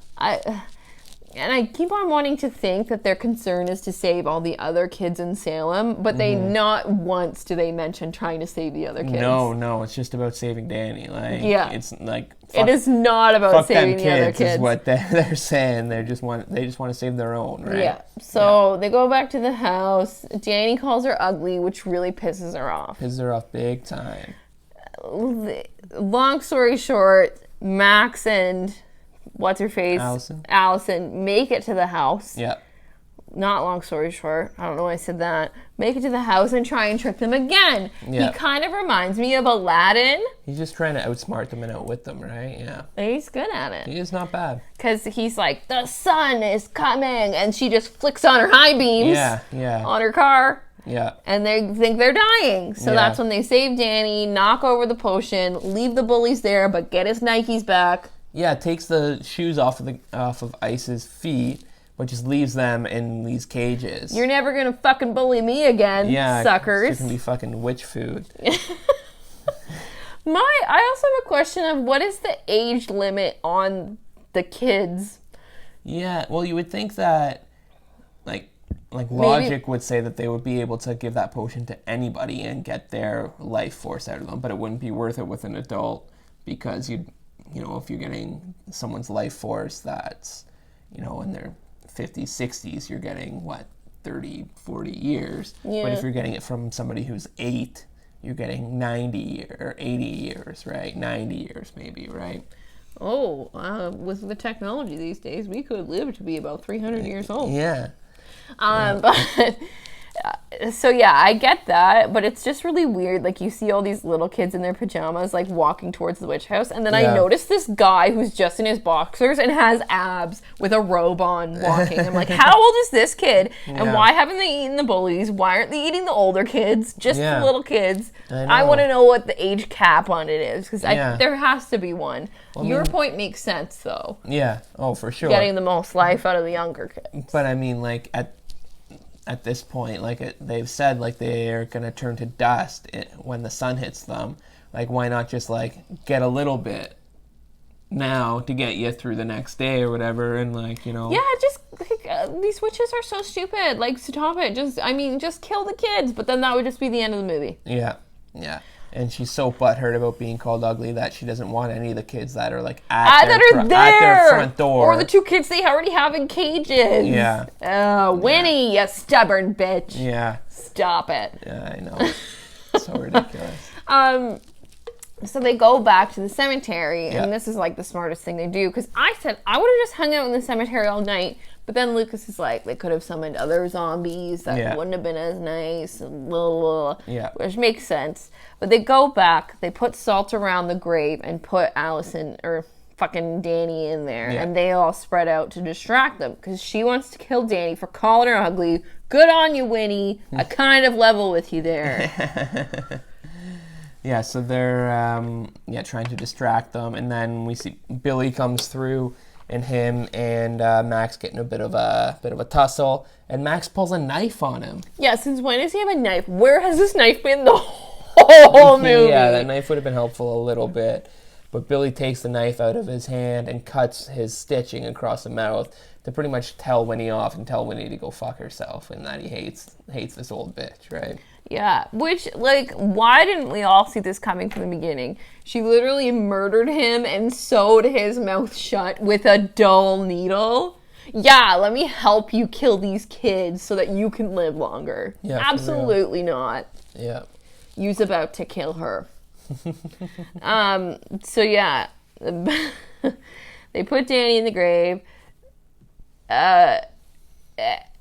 And I keep on wanting to think that their concern is to save all the other kids in Salem, but they not once do they mention trying to save the other kids. No, it's just about saving Danny. Like, it's like it is not about saving the other kids. Is what they're saying. They just want to save their own, right? Yeah. So they go back to the house. Danny calls her ugly, which really pisses her off. Pisses her off big time. Long story short, Max and what's-her-face? Allison make it to the house. Yeah. Not long story short. I don't know why I said that. Make it to the house and try and trick them again. Yeah. He kind of reminds me of Aladdin. He's just trying to outsmart them and outwit them, right? Yeah. He's good at it. He is not bad. Because he's like, the sun is coming. And she just flicks on her high beams. Yeah. On her car. Yeah. And they think they're dying. So that's when they save Danny, knock over the potion, leave the bullies there, but get his Nikes back. Yeah, it takes the shoes off of Ice's feet, but just leaves them in these cages. You're never gonna fucking bully me again, suckers. It's gonna be fucking witch food. I also have a question of what is the age limit on the kids? Yeah, well, you would think that, like logic would say that they would be able to give that potion to anybody and get their life force out of them, but it wouldn't be worth it with an adult because if you're getting someone's life force that's, in their 50s, 60s, you're getting, 30, 40 years. Yeah. But if you're getting it from somebody who's 8, you're getting 90 or 80 years, right? 90 years maybe, right? Oh, with the technology these days, we could live to be about 300 years old. Yeah. But... So yeah, I get that, but it's just really weird. Like you see all these little kids in their pajamas, like walking towards the witch house, and then I notice this guy who's just in his boxers and has abs with a robe on walking. I'm like, how old is this kid? And why haven't they eaten the bullies? Why aren't they eating the older kids? Just the little kids. I want to know what the age cap on it is because there has to be one. Well, your point makes sense, though. Yeah. Oh, for sure. Getting the most life out of the younger kids. But I mean, like at this point, they've said, they're going to turn to dust when the sun hits them. Why not just, get a little bit now to get you through the next day or whatever, and, Yeah, just, these witches are so stupid. Stop it. Just kill the kids, but then that would just be the end of the movie. Yeah. And she's so butthurt about being called ugly that she doesn't want any of the kids that are at their front door. Or the 2 kids they already have in cages. Yeah. Winnie, you stubborn bitch. Yeah. Stop it. Yeah, I know. So ridiculous. So they go back to the cemetery, and this is like the smartest thing they do, because I said I would have just hung out in the cemetery all night, but then Lucas is like, they could have summoned other zombies that wouldn't have been as nice, and which makes sense. But they go back, they put salt around the grave and put Allison or fucking Danny in there, and they all spread out to distract them, because she wants to kill Danny for calling her ugly. Good on you, Winnie. I kind of level with you there. Yeah, so they're trying to distract them, and then we see Billy comes through, and him and Max getting a bit of a tussle, and Max pulls a knife on him. Yeah, since when does he have a knife? Where has this knife been the whole movie? Yeah, that knife would have been helpful a little bit, but Billy takes the knife out of his hand and cuts his stitching across the mouth to pretty much tell Winnie off and tell Winnie to go fuck herself, and that he hates this old bitch, right? Yeah, which, like, why didn't we all see this coming from the beginning? She literally murdered him and sewed his mouth shut with a dull needle. Yeah, let me help you kill these kids so that you can live longer. Yeah, absolutely not. Yeah. You's about to kill her. So yeah, they put Danny in the grave.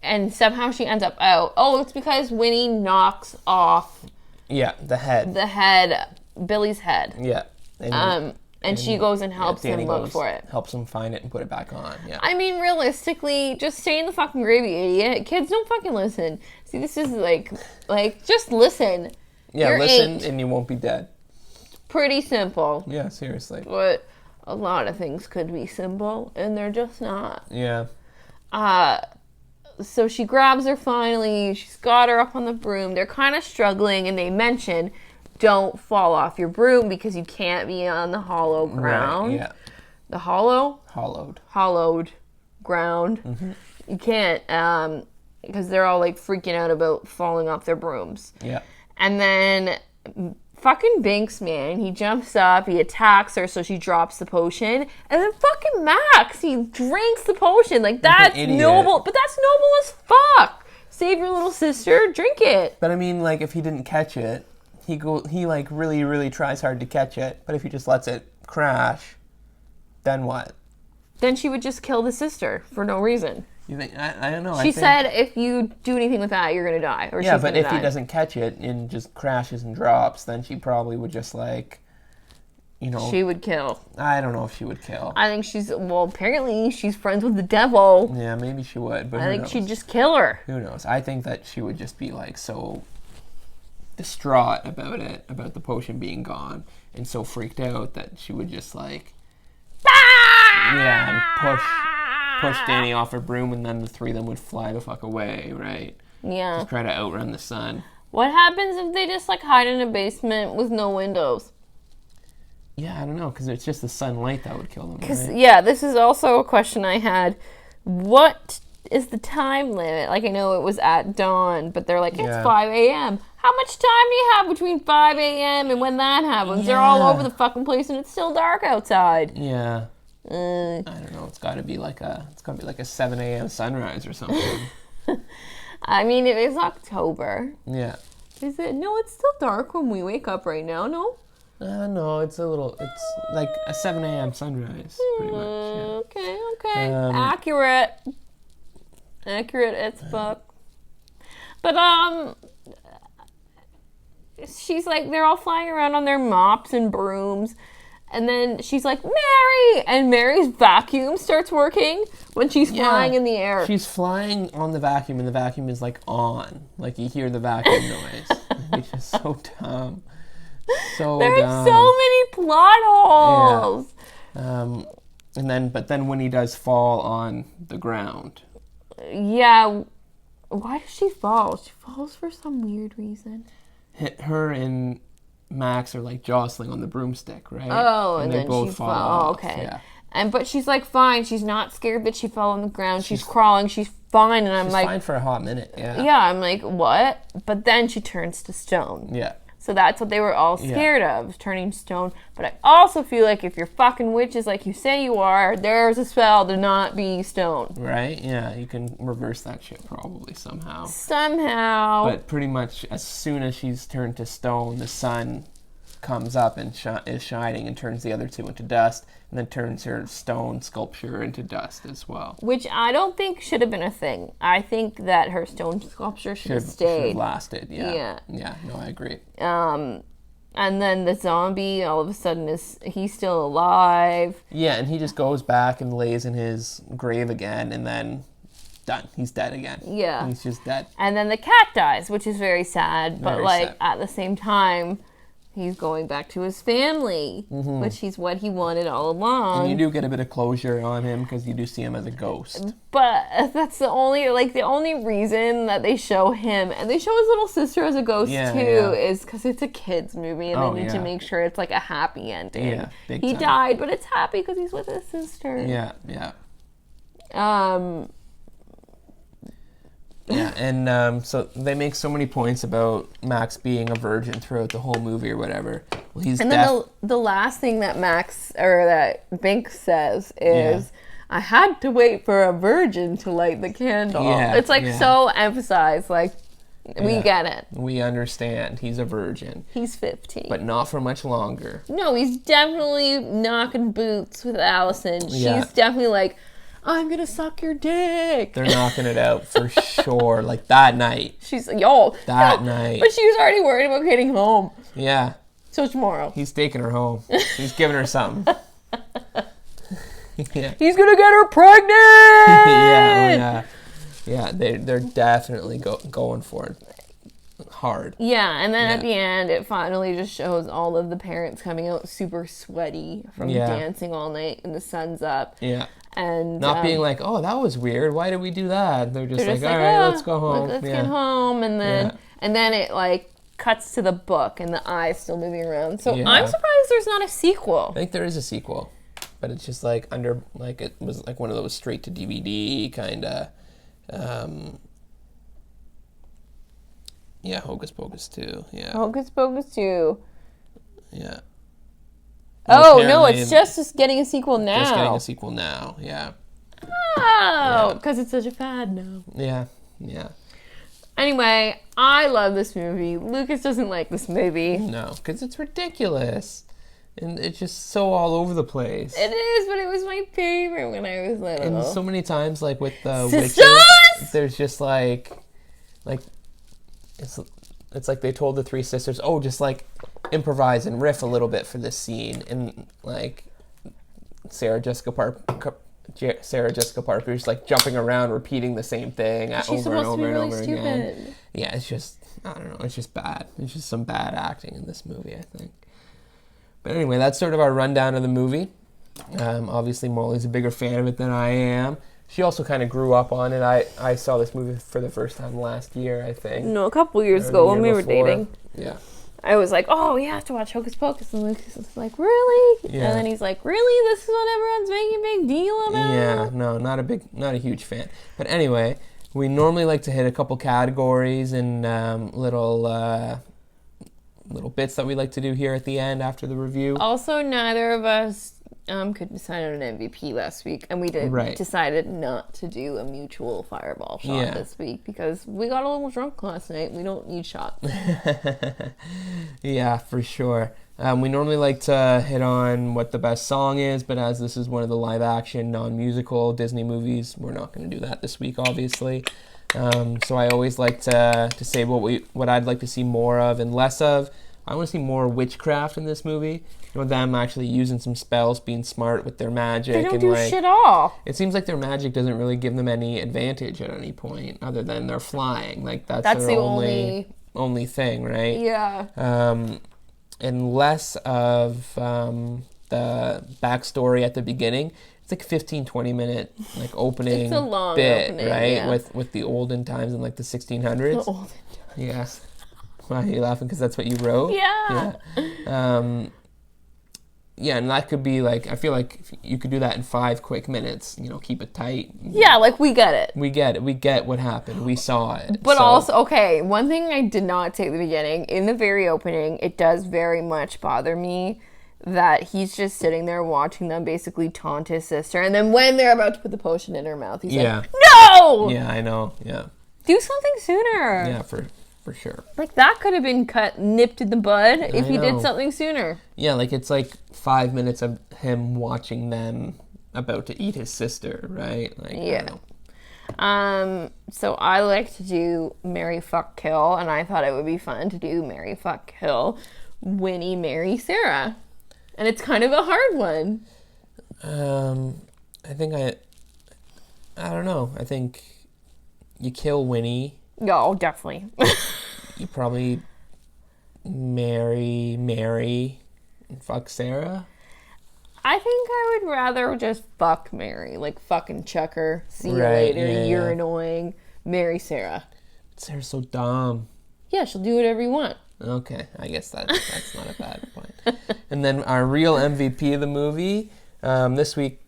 And somehow she ends up out. Oh, it's because Winnie knocks off... Yeah, the head. Billy's head. Yeah. And she goes and helps him look for it. Helps him find it and put it back on, yeah. I mean, realistically, just stay in the fucking grave, you idiot. Kids don't fucking listen. See, this is like, just listen. Yeah, You're listen 8. And you won't be dead. Pretty simple. Yeah, seriously. But a lot of things could be simple, and they're just not. Yeah. So she grabs her finally. She's got her up on the broom. They're kind of struggling, and they mention, don't fall off your broom because you can't be on the hollow ground. Right, yeah. The hollowed ground. Mm-hmm. You can't, because they're all like freaking out about falling off their brooms. Yeah. And then fucking Binks, man, he jumps up, he attacks her, so she drops the potion, and then fucking Max, he drinks the potion. Like, that's noble, but that's noble as fuck. Save your little sister, drink it. But I mean, like, if he didn't catch it, he like really, really tries hard to catch it, but if he just lets it crash, then what? Then she would just kill the sister for no reason. You think? I don't know. She said if you do anything with that, you're going to die. Or yeah, but if he doesn't catch it and just crashes and drops, then she probably would just like, She would kill. I don't know if she would kill. I think apparently she's friends with the devil. Yeah, maybe she would, but I think she'd just kill her. Who knows? I think that she would just be like so distraught about it, about the potion being gone, and so freaked out that she would just like, and push Danny off her broom, and then the three of them would fly the fuck away, right? Yeah. Just try to outrun the sun. What happens if they just like hide in a basement with no windows? Yeah, I don't know, because it's just the sunlight that would kill them, Because, right? yeah, this is also a question I had. What is the time limit? Like, I know it was at dawn, but they're like, it's 5 a.m. How much time do you have between 5 a.m. and when that happens? Yeah. They're all over the fucking place, and it's still dark outside. Yeah. I don't know. It's got to be like a 7 a.m. sunrise or something. I mean, it is October. Yeah. Is it? No, it's still dark when we wake up right now. No. No, it's like a 7 a.m. sunrise, pretty much. Yeah. Okay. Accurate as fuck. But she's like, they're all flying around on their mops and brooms. And then she's like, Mary! And Mary's vacuum starts working when she's flying in the air. She's flying on the vacuum, and the vacuum is, like, on. Like, you hear the vacuum noise. It's just so dumb. There's so many plot holes! Yeah. But then when he does fall on the ground. Yeah. Why does she fall? She falls for some weird reason. Her and Max are like jostling on the broomstick, right? Oh, and they then both fall off. Oh, okay. Yeah. But she's like fine. She's not scared that she fell on the ground. She's crawling. She's fine. And I'm like, fine for a hot minute. Yeah. Yeah. I'm like, what? But then she turns to stone. Yeah. So that's what they were all scared of, turning stone. But I also feel like if you're fucking witches like you say you are, there's a spell to not be stone. Right? Yeah, you can reverse that shit probably somehow. Somehow. But pretty much as soon as she's turned to stone, the sun comes up and is shining and turns the other two into dust, and then turns her stone sculpture into dust as well. Which I don't think should have been a thing. I think that her stone sculpture should have stayed. Should have lasted, yeah. Yeah, no, I agree. And then the zombie, all of a sudden, he's still alive. Yeah, and he just goes back and lays in his grave again, and then done. He's dead again. Yeah. He's just dead. And then the cat dies, which is very sad. But, Very sad. at the same time, he's going back to his family, which is what he wanted all along. And you do get a bit of closure on him because you do see him as a ghost. But that's the only reason that they show him, and they show his little sister as a ghost too, is because it's a kid's movie, and they need to make sure it's like a happy ending. Yeah, big he time. died, but it's happy because he's with his sister. Yeah. Yeah, and so they make so many points about Max being a virgin throughout the whole movie or whatever. Well, he's and then the last thing that that Bink says is, I had to wait for a virgin to light the candle. Yeah, it's so emphasized, we get it. We understand. He's a virgin. He's 15. But not for much longer. No, he's definitely knocking boots with Allison. Yeah. She's definitely I'm gonna suck your dick. They're knocking it out for sure. That night. She's night. But she was already worried about getting home. Yeah. So tomorrow. He's taking her home. He's giving her something. Yeah. He's gonna get her pregnant. Yeah. They're definitely going for it hard. Yeah, and then at the end, it finally just shows all of the parents coming out super sweaty from dancing all night, and the sun's up. Yeah. And not being like, oh, that was weird. Why did we do that? They're just like, all right, let's go home. Let's get home. And then it cuts to the book and the eye's still moving around. So I'm surprised there's not a sequel. I think there is a sequel, but it's just it was one of those straight to DVD kind of. Hocus Pocus 2. Yeah. Hocus Pocus 2. Yeah. Oh, no, it's just getting a sequel now. Just getting a sequel now, yeah. Oh, because it's such a fad now. Yeah. Anyway, I love this movie. Lucas doesn't like this movie. No, because it's ridiculous. And it's just so all over the place. It is, but it was my favorite when I was little. And so many times, with the Sisters! witches, there's just it's like they told the three sisters, just improvise and riff a little bit for this scene, and Sarah Jessica Parker is jumping around, repeating the same thing over and over and over again. Yeah, it's just, I don't know, it's just bad. It's just some bad acting in this movie, I think. But anyway, that's sort of our rundown of the movie. Obviously, Molly's a bigger fan of it than I am. She also kind of grew up on it. I saw this movie for the first time last year, I think. No, a couple years ago when we were dating. Yeah. I was like, oh, you have to watch Hocus Pocus. And Lucas was like, really? Yeah. And then he's like, really? This is what everyone's making a big deal about? Yeah, no, not a huge fan. But anyway, we normally like to hit a couple categories and little bits that we like to do here at the end after the review. Also, neither of us could decide on an MVP last week, and we decided not to do a mutual fireball shot this week because we got a little drunk last night. We don't need shots. Yeah, for sure. We normally like to hit on what the best song is, but as this is one of the live-action, non-musical Disney movies, we're not going to do that this week, obviously. So I always like to say what I'd like to see more of and less of. I want to see more witchcraft in this movie. Them actually using some spells, being smart with their magic. They don't do shit all. It seems like their magic doesn't really give them any advantage at any point, other than they're flying. That's their only thing, right? Yeah. And less of the backstory at the beginning. It's 15-20 minute opening it's a long bit, opening, right? Yeah. With the olden times in the 1600s. The olden times. Yeah. Why are you laughing? Because that's what you wrote? Yeah. Yeah, and that could be I feel like you could do that in 5 quick minutes, keep it tight. Yeah, we get it. We get it. We get what happened. We saw it. But also, okay, one thing I did not say at the beginning, in the very opening, it does very much bother me that he's just sitting there watching them basically taunt his sister, and then when they're about to put the potion in her mouth, he's like, no! Yeah, I know, yeah. Do something sooner. Yeah, for for sure. Like, that could have been nipped in the bud if you did something sooner. Yeah, like, it's like 5 minutes of him watching them about to eat his sister, right? Like, yeah. So I like to do Marry, Fuck, Kill, and I thought it would be fun to do Marry, Fuck, Kill, Winnie, Marry, Sarah. And it's kind of a hard one. I think I don't know. I think you kill Winnie. Oh, definitely. You probably marry Mary and fuck Sarah. I think I would rather just fuck Mary. Like, fucking chuck her. See you later. You're annoying. Marry Sarah. Sarah's so dumb. Yeah, she'll do whatever you want. Okay, I guess that's not a bad point. And then our real MVP of the movie, this week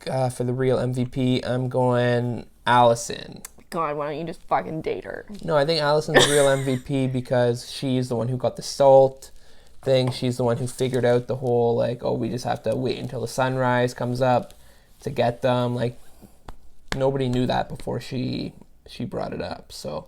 for the real MVP, I'm going Allison. God, why don't you just fucking date her? No, I think Allison's the real MVP because she's the one who got the salt thing. She's the one who figured out the whole, like, oh, we just have to wait until the sunrise comes up to get them. Like, nobody knew that before she brought it up. So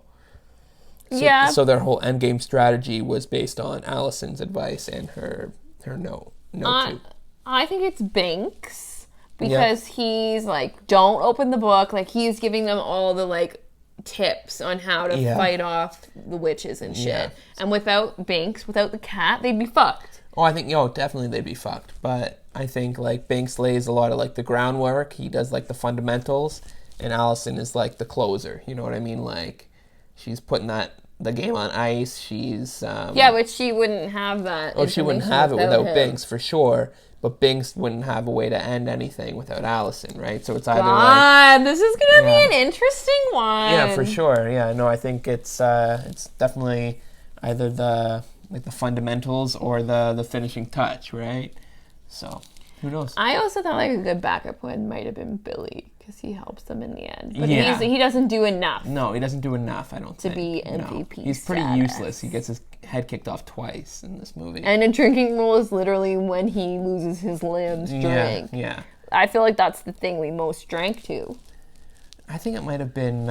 yeah. So their whole endgame strategy was based on Allison's advice and her no to. I think it's Binks. Because he's like, don't open the book. Like, he's giving them all the, like, tips on how to fight off the witches and shit. Yeah. And without Binks, without the cat, they'd be fucked. Oh, I think, definitely they'd be fucked. But I think, like, Binks lays a lot of, like, the groundwork. He does, like, the fundamentals. And Allison is, like, the closer. You know what I mean? Like, she's putting the game on ice. She's... yeah, but she wouldn't have that. Oh, she wouldn't have it without Binks, for sure. But Binks wouldn't have a way to end anything without Allison, right? So it's either this is gonna be an interesting one. Yeah, for sure. Yeah, no, I think it's definitely either the fundamentals or the finishing touch, right? So who knows? I also thought like a good backup one might have been Billy because he helps them in the end, but he doesn't do enough. No, he doesn't do enough. I don't think to be MVP. No. He's pretty useless. He gets his head kicked off twice in this movie. And a drinking rule is literally when he loses his limbs. Drink. Yeah. I feel like that's the thing we most drank to. I think it might have been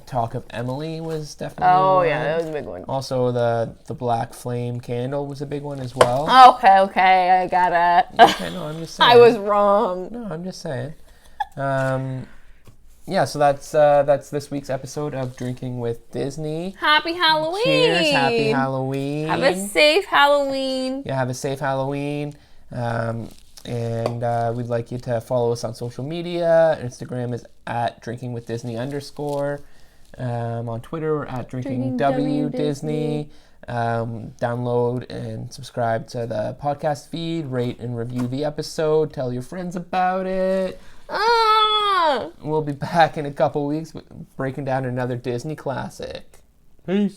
Talk of Emily was definitely one. Yeah, that was a big one. Also, the Black Flame Candle was a big one as well. Okay, I got it. Okay, no, I'm just saying. I was wrong. No, I'm just saying. Yeah, so that's this week's episode of Drinking with Disney. Happy Halloween! Cheers, happy Halloween. Have a safe Halloween. Yeah, have a safe Halloween. And we'd like you to follow us on social media. Instagram is at drinkingwithdisney_. On Twitter, we're at drinkingwdisney. Download and subscribe to the podcast feed. Rate and review the episode. Tell your friends about it. We'll be back in a couple weeks breaking down another Disney classic. Peace.